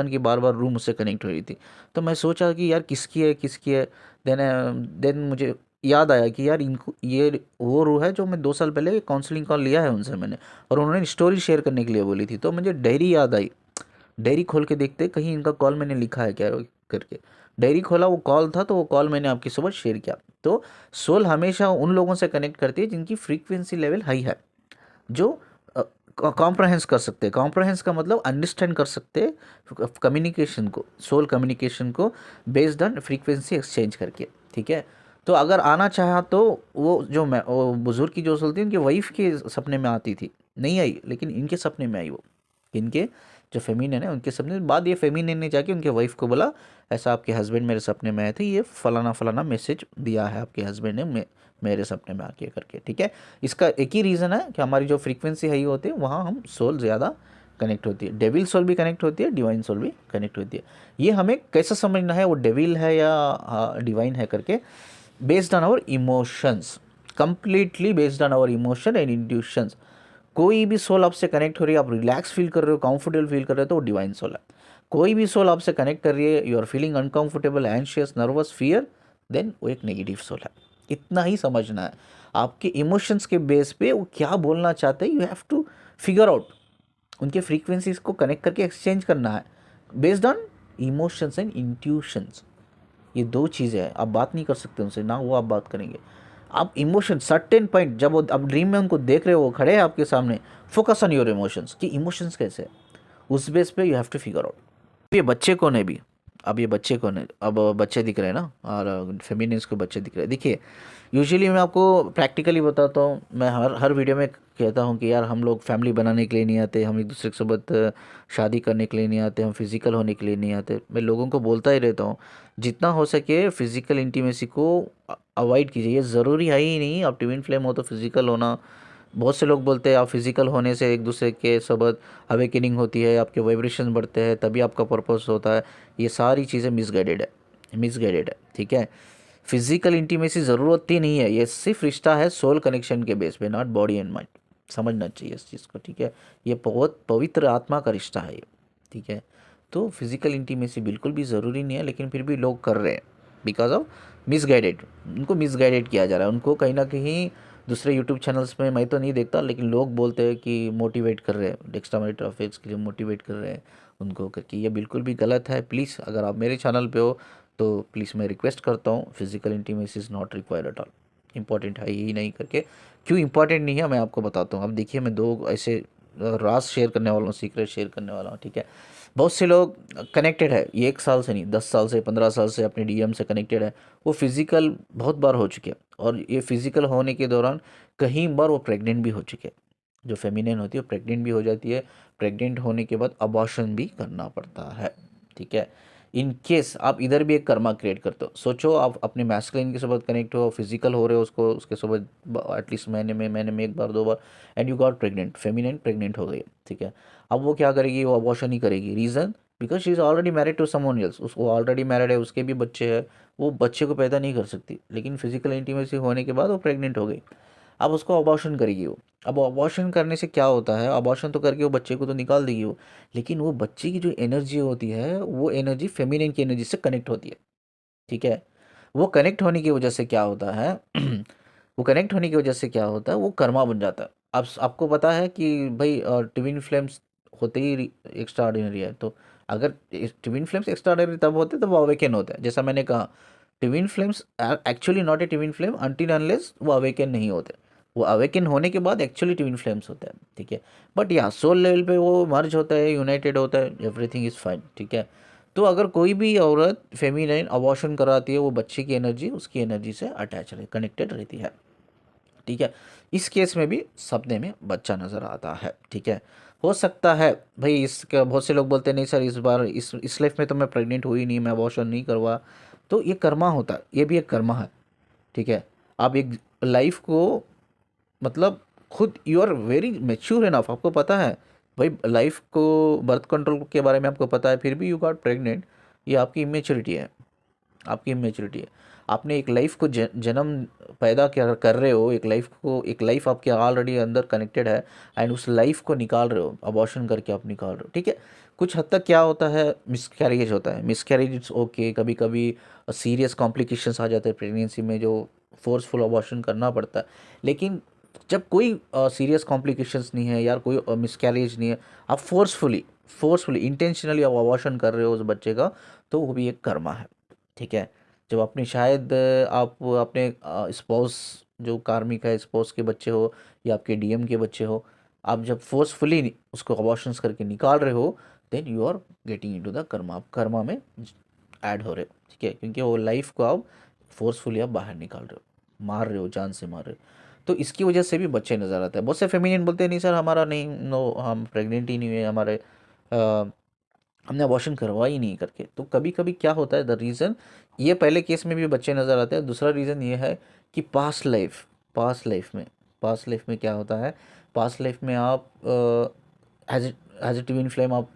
की बार बार रूह मुझसे कनेक्ट हो रही थी। तो मैं सोचा कि यार किसकी है। देन मुझे याद आया कि यार इनको, ये वो रूह है जो मैं 2 साल पहले काउंसलिंग कॉल लिया है उनसे मैंने, और उन्होंने स्टोरी शेयर करने के लिए बोली थी। तो मुझे डायरी याद आई, डायरी खोल के देखते कहीं इनका कॉल मैंने लिखा है क्या करके। डायरी खोला, वो कॉल था, तो वो कॉल मैंने आपके साथ शेयर किया। तो सोल हमेशा उन लोगों से कनेक्ट करती है जिनकी फ्रीक्वेंसी लेवल हाई है, जो कॉम्प्रहेंस कर सकते हैं। कॉम्प्रहेंस का मतलब अंडरस्टैंड कर सकते हैं कम्युनिकेशन को, सोल कम्युनिकेशन को, बेस्ड ऑन फ्रीक्वेंसी एक्सचेंज करके। ठीक है, तो अगर आना चाहा तो वो बुजुर्ग की जो सोल थी, उनकी वाइफ के सपने में आती थी, नहीं आई, लेकिन इनके सपने में आई वो। इनके जो फेमिनिन है उनके सपने बाद ये फेमिनिन ने जाके उनके वाइफ को बोला, ऐसा आपके हस्बैंड मेरे सपने में आए थे, ये फलाना फलाना मैसेज दिया है आपके हस्बैंड ने मेरे सपने में आके करके। ठीक है, इसका एक ही रीज़न है कि हमारी जो फ्रीक्वेंसी हाई होती है, वहाँ हम सोल ज़्यादा कनेक्ट होती है। डेविल सोल भी कनेक्ट होती है, डिवाइन सोल भी कनेक्ट होती है। ये हमें कैसे समझना है, वो डेविल है या डिवाइन है करके, based on our emotions, completely based on our emotion and intuitions. कोई भी सोल आपसे कनेक्ट हो रही है, आप रिलैक्स फील कर रहे हो, कंफर्टेबल फील कर रहे हो, तो वो डिवाइन सोल है। कोई भी सोल आपसे कनेक्ट कर रही है, you are feeling uncomfortable, anxious, nervous, fear, then वो एक नेगेटिव सोल है। इतना ही समझना है। आपके इमोशंस के बेस पे वो क्या बोलना चाहते हैं, you have to figure out, उनके फ्रीक्वेंसीज को कनेक्ट करके एक्सचेंज करना है, based on emotions and intuitions. ये 2 चीज़ें हैं, आप बात नहीं कर सकते उनसे, ना वो आप बात करेंगे। आप इमोशन सर्टेन पॉइंट, जब वो आप ड्रीम में उनको देख रहे हो, वो खड़े हैं आपके सामने, फोकस ऑन योर इमोशंस, कि इमोशंस कैसे है, उस बेस पे you have to figure out. ये बच्चे कौन है भी, अब ये बच्चे कौन है, अब बच्चे दिख रहे हैं ना, और फेमिनिन्स को बच्चे दिख रहे हैं। देखिए, यूजुअली मैं आपको प्रैक्टिकली बताता हूँ, मैं हर हर वीडियो में कहता हूँ कि यार हम लोग फैमिली बनाने के लिए नहीं आते, हम एक दूसरे के साथ शादी करने के लिए नहीं आते, हम फिज़िकल होने के लिए नहीं आते। मैं लोगों को बोलता ही रहता हूँ, जितना हो सके फिज़िकल इंटीमेसी को अवॉइड कीजिए। ये ज़रूरी है ही नहीं आप ट्विन फ्लेम हो तो फिज़िकल होना। बहुत से लोग बोलते हैं आप फिज़िकल होने से एक दूसरे के साथ अवेकनिंग होती है, आपके वाइब्रेशन बढ़ते हैं, तभी आपका पर्पस होता है। ये सारी चीज़ें मिसगाइडेड है, मिसगाइडेड है। ठीक है, फिजिकल इंटीमेसी ज़रूरत ही नहीं है, ये सिर्फ रिश्ता है सोल कनेक्शन के बेस पे, नॉट बॉडी एंड माइंड। समझना चाहिए इस चीज़ को। ठीक है, ये बहुत पवित्र आत्मा का रिश्ता है ये। ठीक है, तो फिजिकल इंटीमेसी बिल्कुल भी ज़रूरी नहीं है, लेकिन फिर भी लोग कर रहे हैं बिकॉज ऑफ मिसगाइडेड। उनको मिसगाइडेड किया जा रहा है, उनको कहीं ना कहीं दूसरे यूट्यूब चैनल्स में, मैं तो नहीं देखता, लेकिन लोग बोलते हैं कि मोटिवेट कर रहे हैं, एक्स्ट्रा मैरिटल अफेयर्स के लिए मोटिवेट कर रहे हैं उनको करके। ये बिल्कुल भी गलत है। प्लीज़, अगर आप मेरे चैनल पे हो तो प्लीज़ मैं रिक्वेस्ट करता हूँ, physical intimacy is not required at all. Important है ही नहीं करके। क्यों इंपॉर्टेंट नहीं है मैं आपको बताता हूँ। अब देखिए, मैं 2 ऐसे राज शेयर करने वाला हूँ, सीक्रेट शेयर करने वाला हूँ। ठीक है, बहुत से लोग कनेक्टेड है, ये 1 साल से नहीं, 10 साल से, 15 साल से अपने डीएम से कनेक्टेड है। वो फिज़िकल बहुत बार हो चुके हैं, और ये फिज़िकल होने के दौरान कहीं बार वो प्रेग्नेंट भी हो चुके हैं। जो फेमिनिन होती है वो प्रेग्नेंट भी हो जाती है। प्रेग्नेंट होने के बाद अबॉर्शन भी करना पड़ता है। ठीक है, इन केस आप इधर भी एक कर्मा क्रिएट करते हो। सोचो आप अपने मैस्कुलिन के साथ कनेक्ट हो, फिजिकल हो रहे हो उसको, उसके साथ एटलीस्ट महीने में 1 बार 2 बार, and you got pregnant, feminine pregnant हो गई। ठीक है, अब वो क्या करेगी, वो अबॉर्शन ही करेगी। Reason, because she is already married to someone else, उसको ऑलरेडी मैरिड है, उसके भी बच्चे हैं, वो बच्चे को पैदा नहीं कर सकती, लेकिन फिजिकल इंटीमेसी होने के बाद वो प्रेग्नेंट हो गई। अब उसको अबॉर्शन करेगी वो। अब अबॉर्शन करने से क्या होता है, अबॉर्शन तो करके वो बच्चे को तो निकाल देगी वो, लेकिन वो बच्चे की जो एनर्जी होती है वो एनर्जी फेमिनिन की एनर्जी से कनेक्ट होती है। ठीक है। वो कनेक्ट होने की वजह से क्या होता है वो कनेक्ट होने की वजह से क्या होता है, वो कर्मा बन जाता है। अब आपको पता है कि भाई ट्विन फ्लेम्स होते ही एक्स्ट्रा ऑर्डिनरी है। तो अगर ट्विन फ्लेम्स एक्स्ट्रा ऑर्डिनरी तब होते हैं तब वो अवेकन होता है। जैसा मैंने कहा, twin flames actually not a twin flame until unless वो अवेकन नहीं होते। वो अवेकन होने के बाद एक्चुअली ट्विन फ्लेम्स होते हैं। ठीक है। बट या सोल लेवल पे वो मर्ज होता है, यूनाइटेड होता है, एवरीथिंग इज़ फाइन। ठीक है। तो अगर कोई भी औरत फेमिनाइन अबॉर्शन कराती है, वो बच्चे की एनर्जी उसकी एनर्जी से अटैच रहे कनेक्टेड रहती है। ठीक है। इस केस में भी सपने में बच्चा नज़र आता है। ठीक है। हो सकता है भाई, इसका बहुत से लोग बोलते हैं नहीं सर इस बार इस लाइफ में तो मैं प्रेग्नेंट हुई नहीं, मैं अबॉर्शन नहीं करवा। तो ये कर्मा होता है, ये भी एक कर्मा है। ठीक है। आप एक लाइफ को, मतलब खुद you are very mature enough, आपको पता है भाई लाइफ को, बर्थ कंट्रोल के बारे में आपको पता है, फिर भी यू गॉट प्रेग्नेंट। ये आपकी इमेच्योरिटी है, आपकी इमेच्योरिटी है। आपने एक लाइफ को जन्म पैदा कर रहे हो, एक लाइफ को, एक लाइफ आपके ऑलरेडी अंदर कनेक्टेड है, एंड उस लाइफ को निकाल रहे हो, अबॉर्शन करके आप निकाल रहे हो। ठीक है। कुछ हद तक क्या होता है, मिसकैरेज होता है, मिसकैरेज इट्स ओके। कभी कभी सीरियस कॉम्प्लिकेशंस आ जाते हैं प्रेगनेंसी में, जो फोर्सफुल अबॉर्शन करना पड़ता है। लेकिन जब कोई सीरियस कॉम्प्लिकेशंस नहीं है यार, कोई मिसकैरेज नहीं है, आप फोर्सफुली इंटेंशनली आप अबॉर्शन कर रहे हो उस बच्चे का, तो वो भी एक कर्मा है। ठीक है। जब अपनी शायद आप अपने स्पाउस, जो कार्मिक है, स्पाउस के बच्चे हो या आपके डीएम के बच्चे हो, आप जब फोर्सफुली उसको अबॉर्शंस करके निकाल रहे हो, then you are getting into the karma, आप कर्मा में ऐड हो रहे हो। ठीक है। क्योंकि वो लाइफ को आप फोर्सफुली आप बाहर निकाल रहे हो, मार रहे हो, जान से मार रहे हो। तो इसकी वजह से भी बच्चे नज़र आते हैं। बहुत से फेमिनियन बोलते हैं नहीं सर हमारा नहीं, नो हम प्रेग्नेंट ही नहीं हुए, हमारे हमने अबॉर्शन करवा ही नहीं करके। तो कभी कभी क्या होता है द रीज़न, ये पहले केस में भी बच्चे नज़र आते हैं। दूसरा रीज़न ये है कि पास्ट लाइफ में क्या होता है, पास्ट लाइफ में आप as as a twin flame आप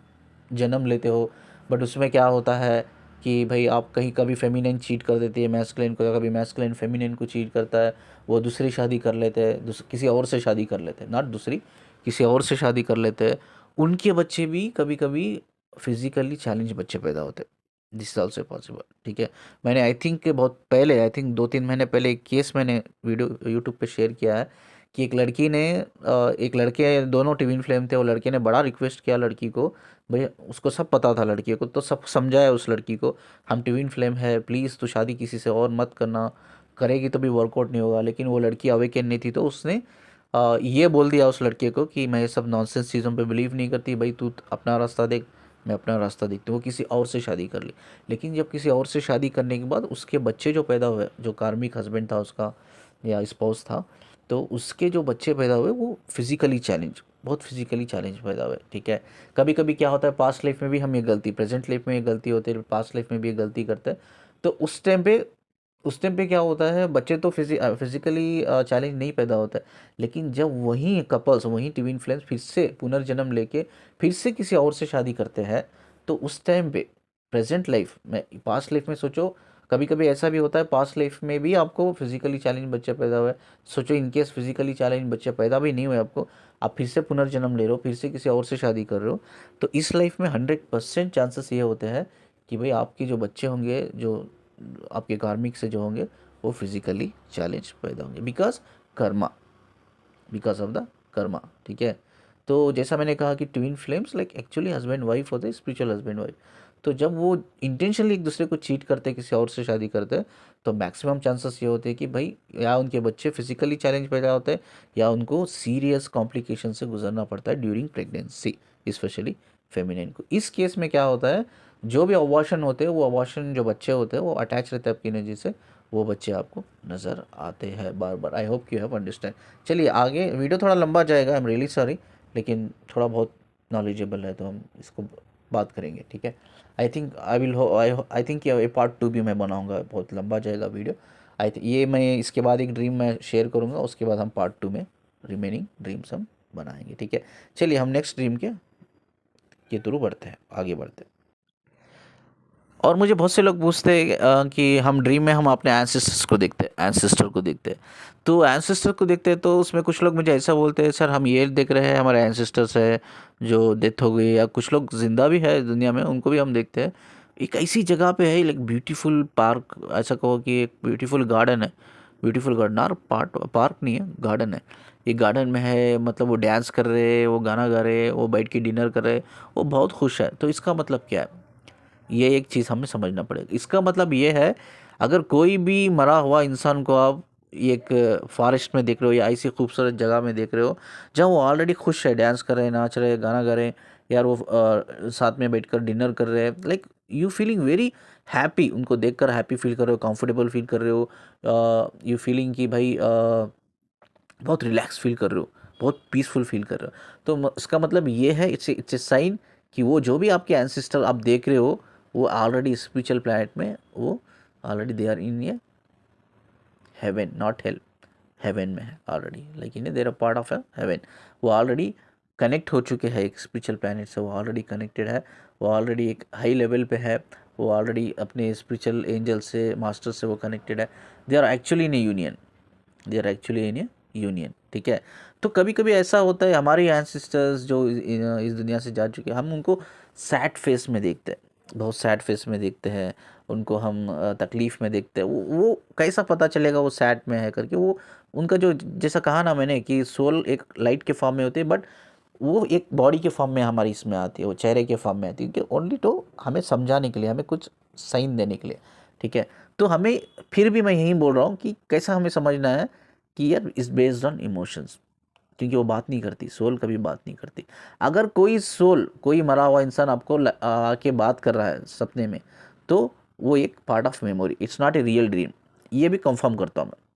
जन्म लेते हो। बट उसमें क्या होता है कि भाई आप कहीं कभी फेमिनिन चीट कर देती है मैस्कुलिन को, या कभी मैस्कुलिन फेमिनिन को चीट करता है, वो दूसरी शादी कर लेते हैं, किसी और से शादी कर लेते हैं, नॉट दूसरी, किसी और से शादी कर लेते हैं। उनके बच्चे भी कभी कभी फिजिकली चैलेंज बच्चे पैदा होते हैं। This is also possible. ठीक है। मैंने आई थिंक बहुत पहले, आई थिंक 2-3 महीने पहले एक केस मैंने वीडियो यूट्यूब पे शेयर किया है कि एक लड़की ने एक लड़के, दोनों ट्विन फ्लेम थे, वो लड़के ने बड़ा रिक्वेस्ट किया लड़की को। भाई उसको सब पता था लड़की को, तो सब समझाया उस लड़की को, हम ट्विन फ्लेम है, प्लीज़ तू शादी किसी से और मत करना, करेगी तो भी वर्कआउट नहीं होगा। लेकिन वो लड़की अवेकन नहीं थी, तो उसने ये बोल दिया उस लड़के को कि मैं ये सब नॉनसेंस चीज़ों पे बिलीव नहीं करती, भाई तू अपना रास्ता देख, मैं अपना रास्ता देखती हूँ। वो किसी और से शादी कर ली। लेकिन जब किसी और से शादी करने के बाद उसके बच्चे जो पैदा हुए, जो कार्मिक हस्बैंड था उसका या स्पाउस था, तो उसके जो बच्चे पैदा हुए वो फिजिकली चैलेंज, बहुत फिजिकली चैलेंज पैदा हुए। ठीक है। कभी कभी क्या होता है, पास्ट लाइफ में भी हम ये गलती, प्रेजेंट लाइफ में ये गलती होती है, पास्ट लाइफ में भी ये गलती करते हैं। तो उस टाइम पे क्या होता है, बच्चे तो फिजिकली चैलेंज नहीं पैदा होता है। लेकिन जब वही कपल्स, वही ट्विन फ्लेम्स फिर से पुनर्जन्म लेके फिर से किसी और से शादी करते हैं, तो उस टाइम पे प्रेजेंट लाइफ में, पास्ट लाइफ में सोचो, कभी कभी ऐसा भी होता है पास्ट लाइफ में भी आपको फिजिकली चैलेंज बच्चे पैदा हुए। सोचो इन केस फिजिकली चैलेंज बच्चे पैदा भी नहीं हुए आपको, आप फिर से पुनर्जन्म ले रहे हो, फिर से किसी और से शादी कर रहे हो, तो इस लाइफ में 100% चांसेस ये होते हैं कि भाई आपके जो बच्चे होंगे, जो आपके कार्मिक से जो होंगे, वो फिजिकली चैलेंज पैदा होंगे, Karma because of the Karma. ठीक है। तो जैसा मैंने कहा कि twin flames like actually husband wife होते हैं, स्पिरिचुअल हस्बैंड वाइफ। तो जब वो इंटेंशनली एक दूसरे को चीट करते हैं, किसी और से शादी करते हैं, तो मैक्सिमम चांसेस ये होते हैं कि भाई या उनके बच्चे फिजिकली चैलेंज पैदा होते हैं, या उनको सीरियस कॉम्प्लिकेशन से गुजरना पड़ता है ड्यूरिंग प्रेगनेंसी, स्पेशली फेमिनिन को। इस केस में क्या होता है, जो भी अबॉर्शन होते हैं, वो अबॉर्शन जो बच्चे होते हैं वो अटैच रहते हैं आपकी एनर्जी से, वो बच्चे आपको नज़र आते हैं बार बार। I hope you have understand. चलिए आगे, वीडियो थोड़ा लंबा जाएगा, आई एम रियली सॉरी, लेकिन थोड़ा बहुत नॉलेजेबल है तो हम इसको बात करेंगे। ठीक है। I think I will I think ये पार्ट 2 भी मैं बनाऊंगा, बहुत लंबा जाएगा वीडियो। ये मैं इसके बाद एक ड्रीम मैं शेयर करूंगा, उसके बाद हम पार्ट 2 में रिमेनिंग ड्रीम्स हम बनाएंगे। ठीक है। चलिए हम नेक्स्ट ड्रीम के थ्रू बढ़ते हैं, आगे बढ़ते हैं। और मुझे बहुत से लोग पूछते हैं कि हम ड्रीम में हम अपने एंसेस्टर्स को देखते हैं, एंसेस्टर को देखते हैं। तो एंसेस्टर को देखते हैं तो उसमें कुछ लोग मुझे ऐसा बोलते हैं, सर हम ये देख रहे हैं हमारे एंसेस्टर्स है जो डेथ हो गई, या कुछ लोग जिंदा भी है दुनिया में, उनको भी हम देखते हैं। एक ऐसी जगह पे है, लाइक ब्यूटीफुल पार्क, ऐसा कहो कि एक ब्यूटीफुल गार्डन है। ब्यूटीफुल गार्डन, और पार्क नहीं है, गार्डन है। ये गार्डन में है, मतलब वो डांस कर रहे हैं, वो गाना गा रहे हैं, वो बैठ के डिनर कर रहे हैं, वो बहुत खुश है। तो इसका मतलब क्या है? ये एक चीज़ हमें समझना पड़ेगा। इसका मतलब ये है, अगर कोई भी मरा हुआ इंसान को आप एक फॉरेस्ट में देख रहे हो या ऐसी खूबसूरत जगह में देख रहे हो जहाँ वो ऑलरेडी खुश है, डांस कर रहे हैं, नाच रहे हैं, गाना गा रहे हैं, यार वो साथ में बैठकर डिनर कर रहे हैं, like you feeling very happy, उनको देखकर हैप्पी फील कर रहे हो, कंफर्टेबल फील कर रहे हो, यू फीलिंग कि भाई बहुत रिलैक्स फील कर रहे हो, बहुत पीसफुल फील कर रहे हो। तो इसका मतलब ये है, इट्स ए साइन कि वो जो भी आपके एंसेस्टर आप देख रहे हो वो ऑलरेडी स्पिरिचुअल प्लैनेट में, वो already they are in a heaven, not hell, heaven में है ऑलरेडी, लेकिन there are part of a heaven. वो ऑलरेडी कनेक्ट हो चुके हैं एक स्पिरिचुअल प्लैनेट से, वो ऑलरेडी कनेक्टेड है, वो ऑलरेडी एक हाई लेवल पे है, वो ऑलरेडी अपने स्पिरिचुअल एंजल से, मास्टर से वो कनेक्टेड है। They are actually in a union, they are actually in a union, ठीक है। तो कभी कभी ऐसा होता है, हमारे एंसेस्टर्स जो इस दुनिया से जा चुके हैं, हम उनको सैड फेस में देखते हैं, बहुत सैड फेस में देखते हैं उनको, हम तकलीफ़ में देखते हैं। वो कैसा पता चलेगा वो सैड में है करके? वो उनका जो, जैसा कहा ना मैंने कि सोल एक लाइट के फॉर्म में होती है, बट वो एक बॉडी के फॉर्म में हमारी इसमें आती है, वो चेहरे के फॉर्म में आती है, क्योंकि ओनली तो हमें समझाने के लिए, हमें कुछ साइन देने के लिए, ठीक है। तो हमें, फिर भी मैं यही बोल रहा हूँ कि कैसा हमें समझना है कि यार इज़ बेस्ड ऑन इमोशंस, क्योंकि वो बात नहीं करती, सोल कभी बात नहीं करती। अगर कोई सोल, कोई मरा हुआ इंसान आपको आके बात कर रहा है सपने में, तो वो एक part of memory, it's not a real dream. ये भी कंफर्म करता हूँ मैं।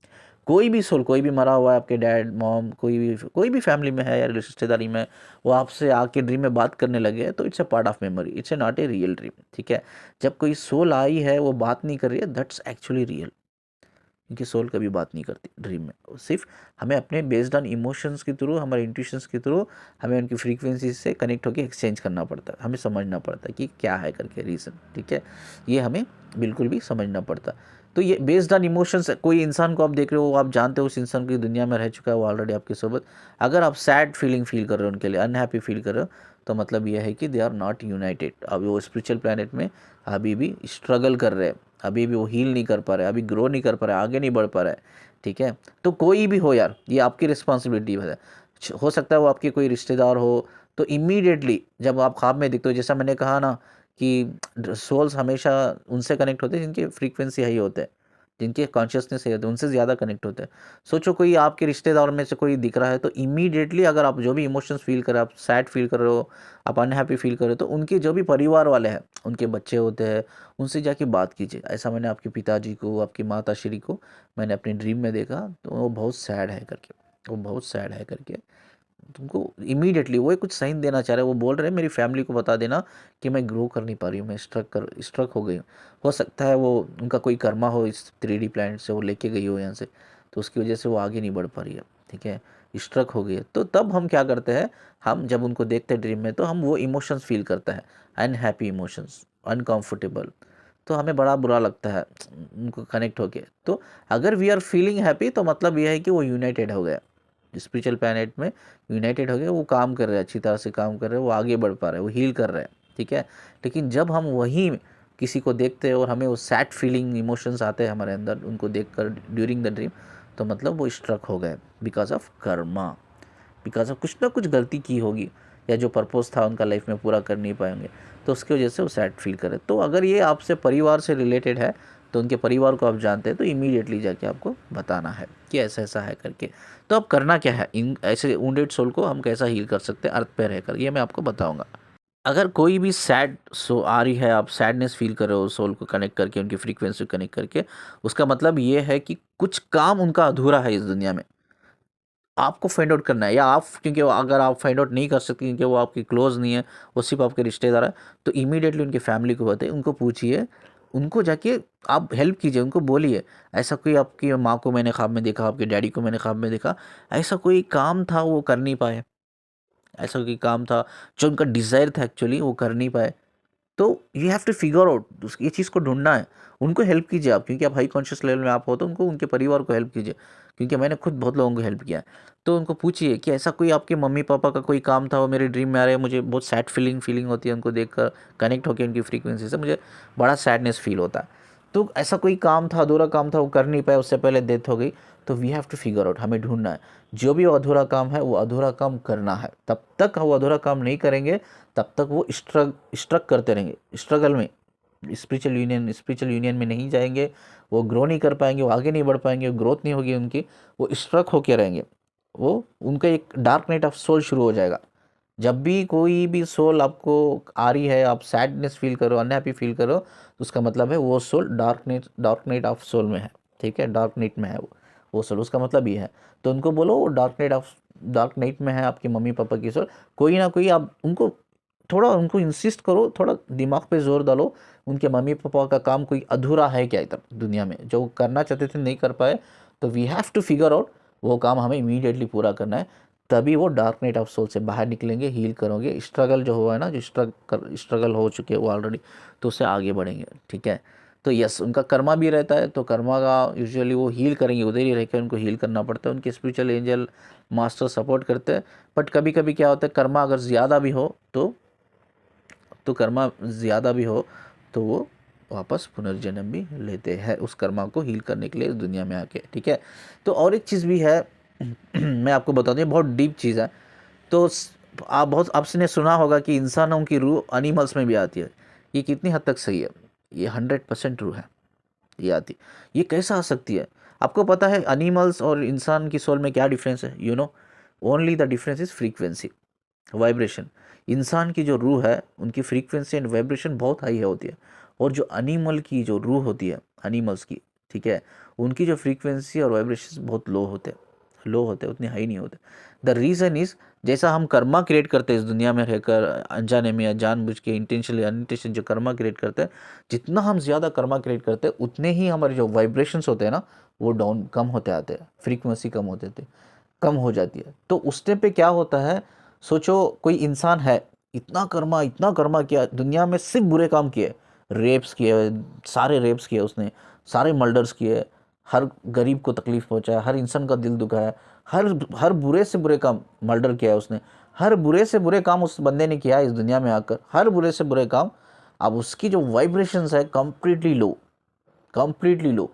कोई भी सोल, कोई भी मरा हुआ है, आपके डैड मॉम, कोई भी फैमिली में है या रिश्तेदारी में, वो आपसे आके ड्रीम में बात करने लगे हैं, तो it's a part of memory, it's a not a real dream, ठीक है। जब कोई सोल आई है वो बात नहीं कर रही है, दैट्स एक्चुअली रियल, क्योंकि सोल कभी बात नहीं करती ड्रीम में। सिर्फ हमें अपने बेस्ड ऑन इमोशंस के थ्रू, हमारे इंट्यूशंस के थ्रू, हमें उनकी फ्रीक्वेंसी से कनेक्ट होकर एक्सचेंज करना पड़ता है, हमें समझना पड़ता है कि क्या है करके रीज़न, ठीक है। ये हमें बिल्कुल भी समझना पड़ता है। तो ये बेस्ड ऑन इमोशंस, कोई इंसान को आप देख रहे हो, आप जानते हो उस इंसान की दुनिया में रह चुका है, वो ऑलरेडी आपके सोबत, अगर आप सैड फीलिंग फील कर रहे हो उनके लिए, अनहैप्पी फील कर रहे हो, तो मतलब यह है कि दे आर नॉट यूनाइटेड। अब वो स्पिरिचुअल प्लैनेट में अभी भी स्ट्रगल कर रहे हैं, अभी भी वो हील नहीं कर पा रहे, अभी ग्रो नहीं कर पा रहे, आगे नहीं बढ़ पा रहा है, ठीक है। तो कोई भी हो यार, ये आपकी रिस्पॉन्सिबिलिटी है। हो सकता है वो आपके कोई रिश्तेदार हो, तो इमीडिएटली जब आप ख्वाब में दिखते हो, जैसा मैंने कहा ना कि सोल्स हमेशा उनसे कनेक्ट होते हैं जिनकी फ्रीक्वेंसी हाई होते हैं, जिनके कॉन्शियसनेस है, उनसे ज़्यादा कनेक्ट होते हैं। सोचो कोई आपके रिश्तेदार में से कोई दिख रहा है, तो इमीडिएटली अगर आप जो भी इमोशंस फील कर रहे हो, आप सैड फील कर रहे हो, आप अनहैप्पी फील कर रहे हो, तो उनके जो भी परिवार वाले हैं, उनके बच्चे होते हैं, उनसे जाके बात कीजिए। ऐसा मैंने आपके पिताजी को, आपकी माता श्री को मैंने अपने ड्रीम में देखा, तो वो बहुत सैड है करके, वो बहुत सैड है करके, तुमको इमीडिएटली वो कुछ साइन देना चाह रहे हैं, वो बोल रहे हैं मेरी फैमिली को बता देना कि मैं ग्रो कर नहीं पा रही हूँ, मैं स्ट्रक हो गई हूँ। हो सकता है वो उनका कोई कर्मा हो इस 3D प्लैनेट से, वो लेके गई हो यहाँ से, तो उसकी वजह से वो आगे नहीं बढ़ पा रही है, ठीक है, स्ट्रक हो गई है। तो तब हम क्या करते हैं, हम जब उनको देखते हैं ड्रीम में, तो हम वो इमोशंस फील करते हैं, अनहैप्पी इमोशंस, अनकम्फर्टेबल, तो हमें बड़ा बुरा लगता है उनको कनेक्ट होके। तो अगर वी आर फीलिंग हैप्पी, तो मतलब यह है कि वो यूनाइटेड हो गया, स्पिरिचुअल प्लैनेट में यूनाइटेड हो गए, वो काम कर रहे हैं, अच्छी तरह से काम कर रहे हैं, वो आगे बढ़ पा रहे हैं, वो हील कर रहे हैं, ठीक है। लेकिन जब हम वहीं किसी को देखते हैं और हमें वो सैड फीलिंग इमोशंस आते हैं हमारे अंदर उनको देखकर ड्यूरिंग द ड्रीम, तो मतलब वो स्ट्रक हो गए because of Karma, because of कुछ ना कुछ गलती की होगी, या जो पर्पस था उनका लाइफ में पूरा कर नहीं पाएंगे, तो उसकी वजह से वो सैड फील करे। तो अगर ये आपसे परिवार से रिलेटेड है, तो उनके परिवार को आप जानते हैं, तो इमीडिएटली जाके आपको बताना है कि ऐसा ऐसा है करके। तो अब करना क्या है, इन ऐसे वुंडेड सोल को हम कैसा हील कर सकते हैं अर्थ पे रहकर, ये मैं आपको बताऊंगा। अगर कोई भी सैड सो आ रही है, आप सैडनेस फील कर रहे हो सोल को कनेक्ट करके, उनकी फ्रीक्वेंसी को कनेक्ट करके, उसका मतलब ये है कि कुछ काम उनका अधूरा है इस दुनिया में, आपको फाइंड आउट करना है। या आप, क्योंकि अगर आप फाइंड आउट नहीं कर सकते क्योंकि वो आपके क्लोज नहीं है, वो सिर्फ आपके रिश्तेदार है, तो इमीडिएटली उनकी फैमिली को बताइए, उनको पूछिए, उनको जाके आप हेल्प कीजिए, उनको बोलिए ऐसा कोई, आपकी माँ को मैंने ख्वाब में देखा, आपके डैडी को मैंने ख्वाब में देखा, ऐसा कोई काम था वो कर नहीं पाए, ऐसा कोई काम था जो उनका डिज़ायर था एक्चुअली वो कर नहीं पाए, तो you have to figure out, ये चीज़ को ढूंढना है। उनको हेल्प कीजिए आप, क्योंकि आप हाई कॉन्शियस लेवल में आप हो, तो उनको, उनके परिवार को हेल्प कीजिए, क्योंकि मैंने खुद बहुत लोगों को हेल्प किया है। तो उनको पूछिए कि ऐसा कोई आपके मम्मी पापा का कोई काम था, वो मेरे ड्रीम में आ रहे हैं, मुझे बहुत सैड फीलिंग होती है उनको देखकर, कनेक्ट होकर उनकी फ्रीक्वेंसी से मुझे बड़ा सैडनेस फील होता है। तो ऐसा कोई काम था, अधूरा काम था, वो कर नहीं पाया, उससे पहले डेथ हो गई। तो we have to figure out, हमें ढूंढना है जो भी वो अधूरा काम है, वो अधूरा काम करना है। तब तक वो अधूरा काम नहीं करेंगे, तब तक वो स्ट्रक करते रहेंगे, स्ट्रगल में, स्पिरिचुअल यूनियन में नहीं जाएंगे, वो ग्रो नहीं कर पाएंगे, वो आगे नहीं बढ़ पाएंगे, ग्रोथ नहीं होगी उनकी, वो स्ट्रक होके रहेंगे। वो उनका एक डार्क नाइट ऑफ सोल शुरू हो जाएगा। जब भी कोई भी सोल आपको आ रही है, आप सैडनेस फील करो, अनहैप्पी फील करो, तो उसका मतलब है वो soul dark night of soul में है। ठीक है, डार्क नाइट में है वो सोल, उसका मतलब ये है। तो उनको बोलो वो डार्क नाइट में है आपके मम्मी पापा की सोल। कोई ना कोई आप उनको थोड़ा, उनको इंसिस्ट करो, थोड़ा दिमाग पे जोर डालो, उनके मम्मी पापा का काम कोई अधूरा है क्या इधर दुनिया में, जो करना चाहते थे नहीं कर पाए। तो we have to figure out, वो काम हमें इमीडिएटली पूरा करना है। तभी वो डार्क नाइट ऑफ सोल से बाहर निकलेंगे, हील करोगे, स्ट्रगल जो हुआ है ना, जो स्ट्रगल हो चुके हैं वो ऑलरेडी, तो उससे आगे बढ़ेंगे। ठीक है, तो यस, उनका कर्मा भी रहता है, तो कर्मा का यूजुअली वो हील करेंगे, उधर ही रहकर उनको हील करना पड़ता है, उनके स्पिरिचुअल एंजल मास्टर सपोर्ट करते हैं। बट कभी कभी क्या होता है, कर्मा अगर ज़्यादा भी हो तो कर्मा ज़्यादा भी हो तो वो वापस पुनर्जन्म भी लेते हैं उस कर्मा को हील करने के लिए इस दुनिया में आके। ठीक है, तो और एक चीज़ भी है मैं आपको बता दूँ, बहुत डीप चीज़ है। तो आपने सुना होगा कि इंसानों की रूह एनिमल्स में भी आती है। ये कितनी हद तक सही है? ये 100% ट्रू है, ये आती। ये कैसे आ सकती है? आपको पता है एनिमल्स और इंसान की सोल में क्या डिफरेंस है? You know, only the difference is frequency, vibration. इंसान की जो रूह है, उनकी फ्रीक्वेंसी एंड वाइब्रेशन बहुत हाई होती है, और जो एनिमल की जो रूह होती है, एनिमल्स की, ठीक है, उनकी जो फ्रीक्वेंसी और वाइब्रेशन बहुत लो होते, उतने हाई नहीं होते। द रीज़न इज़, जैसा हम कर्मा क्रिएट करते हैं इस दुनिया में रहकर, अनजाने में या जानबूझ के, इंटेंशनली अनइंटेंशनली जो कर्मा क्रिएट करते हैं, जितना हम ज़्यादा कर्मा क्रिएट करते हैं, उतने ही हमारे जो वाइब्रेशंस होते हैं ना, वो डाउन, कम होते आते हैं, फ्रीक्वेंसी कम हो जाती है। तो उस टाइम पे क्या होता है, सोचो कोई इंसान है, इतना कर्मा किया, दुनिया में सिर्फ बुरे काम किए, रेप्स किए, सारे रेप्स किए उसने, सारे मर्डर्स किए, हर गरीब को तकलीफ पहुंचाया, हर इंसान का दिल दुखाया, हर हर बुरे से बुरे काम, मर्डर किया है उसने, हर बुरे से बुरे काम उस बंदे ने किया है इस दुनिया में आकर, हर बुरे से बुरे काम। अब उसकी जो वाइब्रेशंस है कंप्लीटली लो,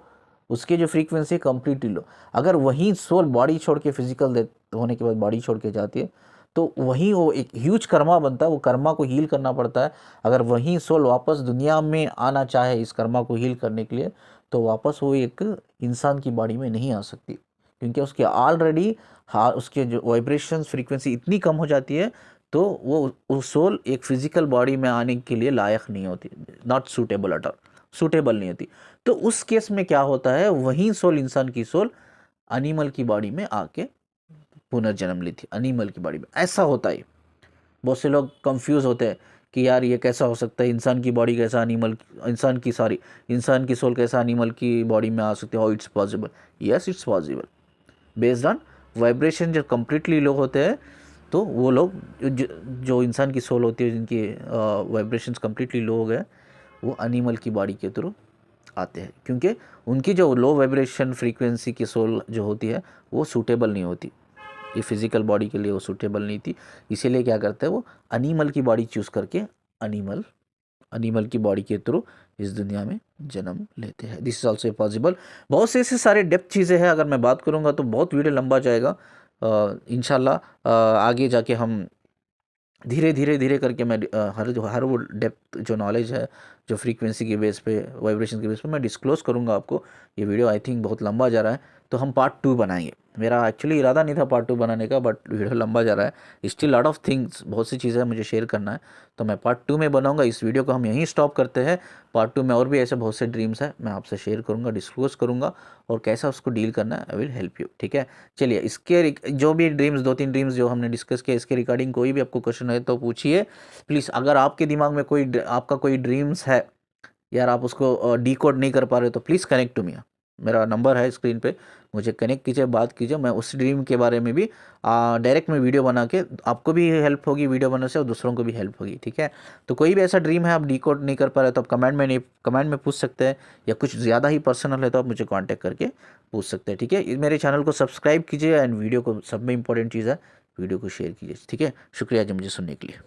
उसकी जो फ्रीक्वेंसी है कंप्लीटली लो। अगर वही सोल बॉडी छोड़ के, फिजिकल डेथ होने के बाद बॉडी छोड़ के जाती है, तो वहीं वो एक ह्यूज कर्मा बनता है, वो कर्मा को हील करना पड़ता है। अगर वही सोल वापस दुनिया में आना चाहे इस कर्मा को हील करने के लिए, तो वापस वो एक इंसान की बॉडी में नहीं आ सकती, क्योंकि उसके ऑलरेडी, हाँ, उसके जो वाइब्रेशन फ्रीक्वेंसी इतनी कम हो जाती है, तो वो सोल एक फिजिकल बॉडी में आने के लिए लायक नहीं होती, not suitable at all, suitable नहीं होती। तो उस केस में क्या होता है, वही सोल, इंसान की सोल, एनिमल की बॉडी में आके पुनर्जन्म ली थी, एनिमल की बॉडी में। ऐसा होता है। बहुत से लोग कंफ्यूज होते हैं कि यार ये कैसा हो सकता है, इंसान की बॉडी कैसा एनिमल, इंसान की सोल कैसा एनिमल की बॉडी में आ सकती है, how it's possible? Yes, it's possible, based on vibration जो कम्प्लीटली लो होते हैं। तो वो लोग जो इंसान की सोल होती है, जिनकी वाइब्रेशंस कम्प्लीटली लो हो गए, वो एनिमल की बॉडी के थ्रू आते हैं, क्योंकि उनकी जो लो वाइब्रेशन फ्रीक्वेंसी की सोल जो होती है, वो सूटेबल नहीं होती, ये फिजिकल बॉडी के लिए वो सूटेबल नहीं थी। इसीलिए क्या करते हैं, वो एनिमल की बॉडी चूज़ करके एनिमल की बॉडी के थ्रू इस दुनिया में जन्म लेते हैं। This is also possible. बहुत से ऐसे सारे डेप्थ चीज़ें हैं, अगर मैं बात करूँगा तो बहुत वीडियो लंबा जाएगा। इंशाल्लाह आगे जाके हम धीरे करके मैं हर वो डेप्थ जो नॉलेज है, जो फ्रीक्वेंसी के बेस पे, वाइब्रेशन के बेस पे मैं डिस्क्लोज़ करूँगा आपको। ये वीडियो आई थिंक बहुत लंबा जा रहा है, तो हम पार्ट 2 बनाएंगे। मेरा एक्चुअली इरादा नहीं था पार्ट 2 बनाने का, बट वीडियो लंबा जा रहा है, स्टिल लॉट ऑफ थिंग्स, बहुत सी चीज़ें मुझे शेयर करना है, तो मैं पार्ट 2 में बनाऊंगा। इस वीडियो को हम यहीं स्टॉप करते हैं। पार्ट 2 में और भी ऐसे बहुत से ड्रीम्स हैं, मैं आपसे शेयर करूँगा, डिस्क्लोज़ करूँगा, और कैसा उसको डील करना है, आई विल हेल्प यू। ठीक है, चलिए, इसके जो भी ड्रीम्स, 2-3 ड्रीम्स जो हमने डिस्कस किया, इसके रिगार्डिंग कोई भी आपको क्वेश्चन है तो पूछिए प्लीज़। अगर आपके दिमाग में आपका कोई ड्रीम्स है, यार आप उसको डिकोड नहीं कर पा रहे, तो प्लीज़ कनेक्ट टू मी। मेरा नंबर है स्क्रीन पे, मुझे कनेक्ट कीजिए, बात कीजिए। मैं उस ड्रीम के बारे में भी डायरेक्ट में वीडियो बना के, आपको भी हेल्प होगी वीडियो बनाने से और दूसरों को भी हेल्प होगी, ठीक है। तो कोई भी ऐसा ड्रीम है आप डिकोड नहीं कर पा रहे तो आप कमेंट में पूछ सकते हैं, या कुछ ज़्यादा ही पर्सनल है तो आप मुझे कॉन्टैक्ट करके पूछ सकते हैं, ठीक है। मेरे चैनल को सब्सक्राइब कीजिए एंड वीडियो को, सब में इंपॉर्टेंट चीज़ है, वीडियो को शेयर कीजिए, ठीक है। शुक्रिया जी मुझे सुनने के लिए।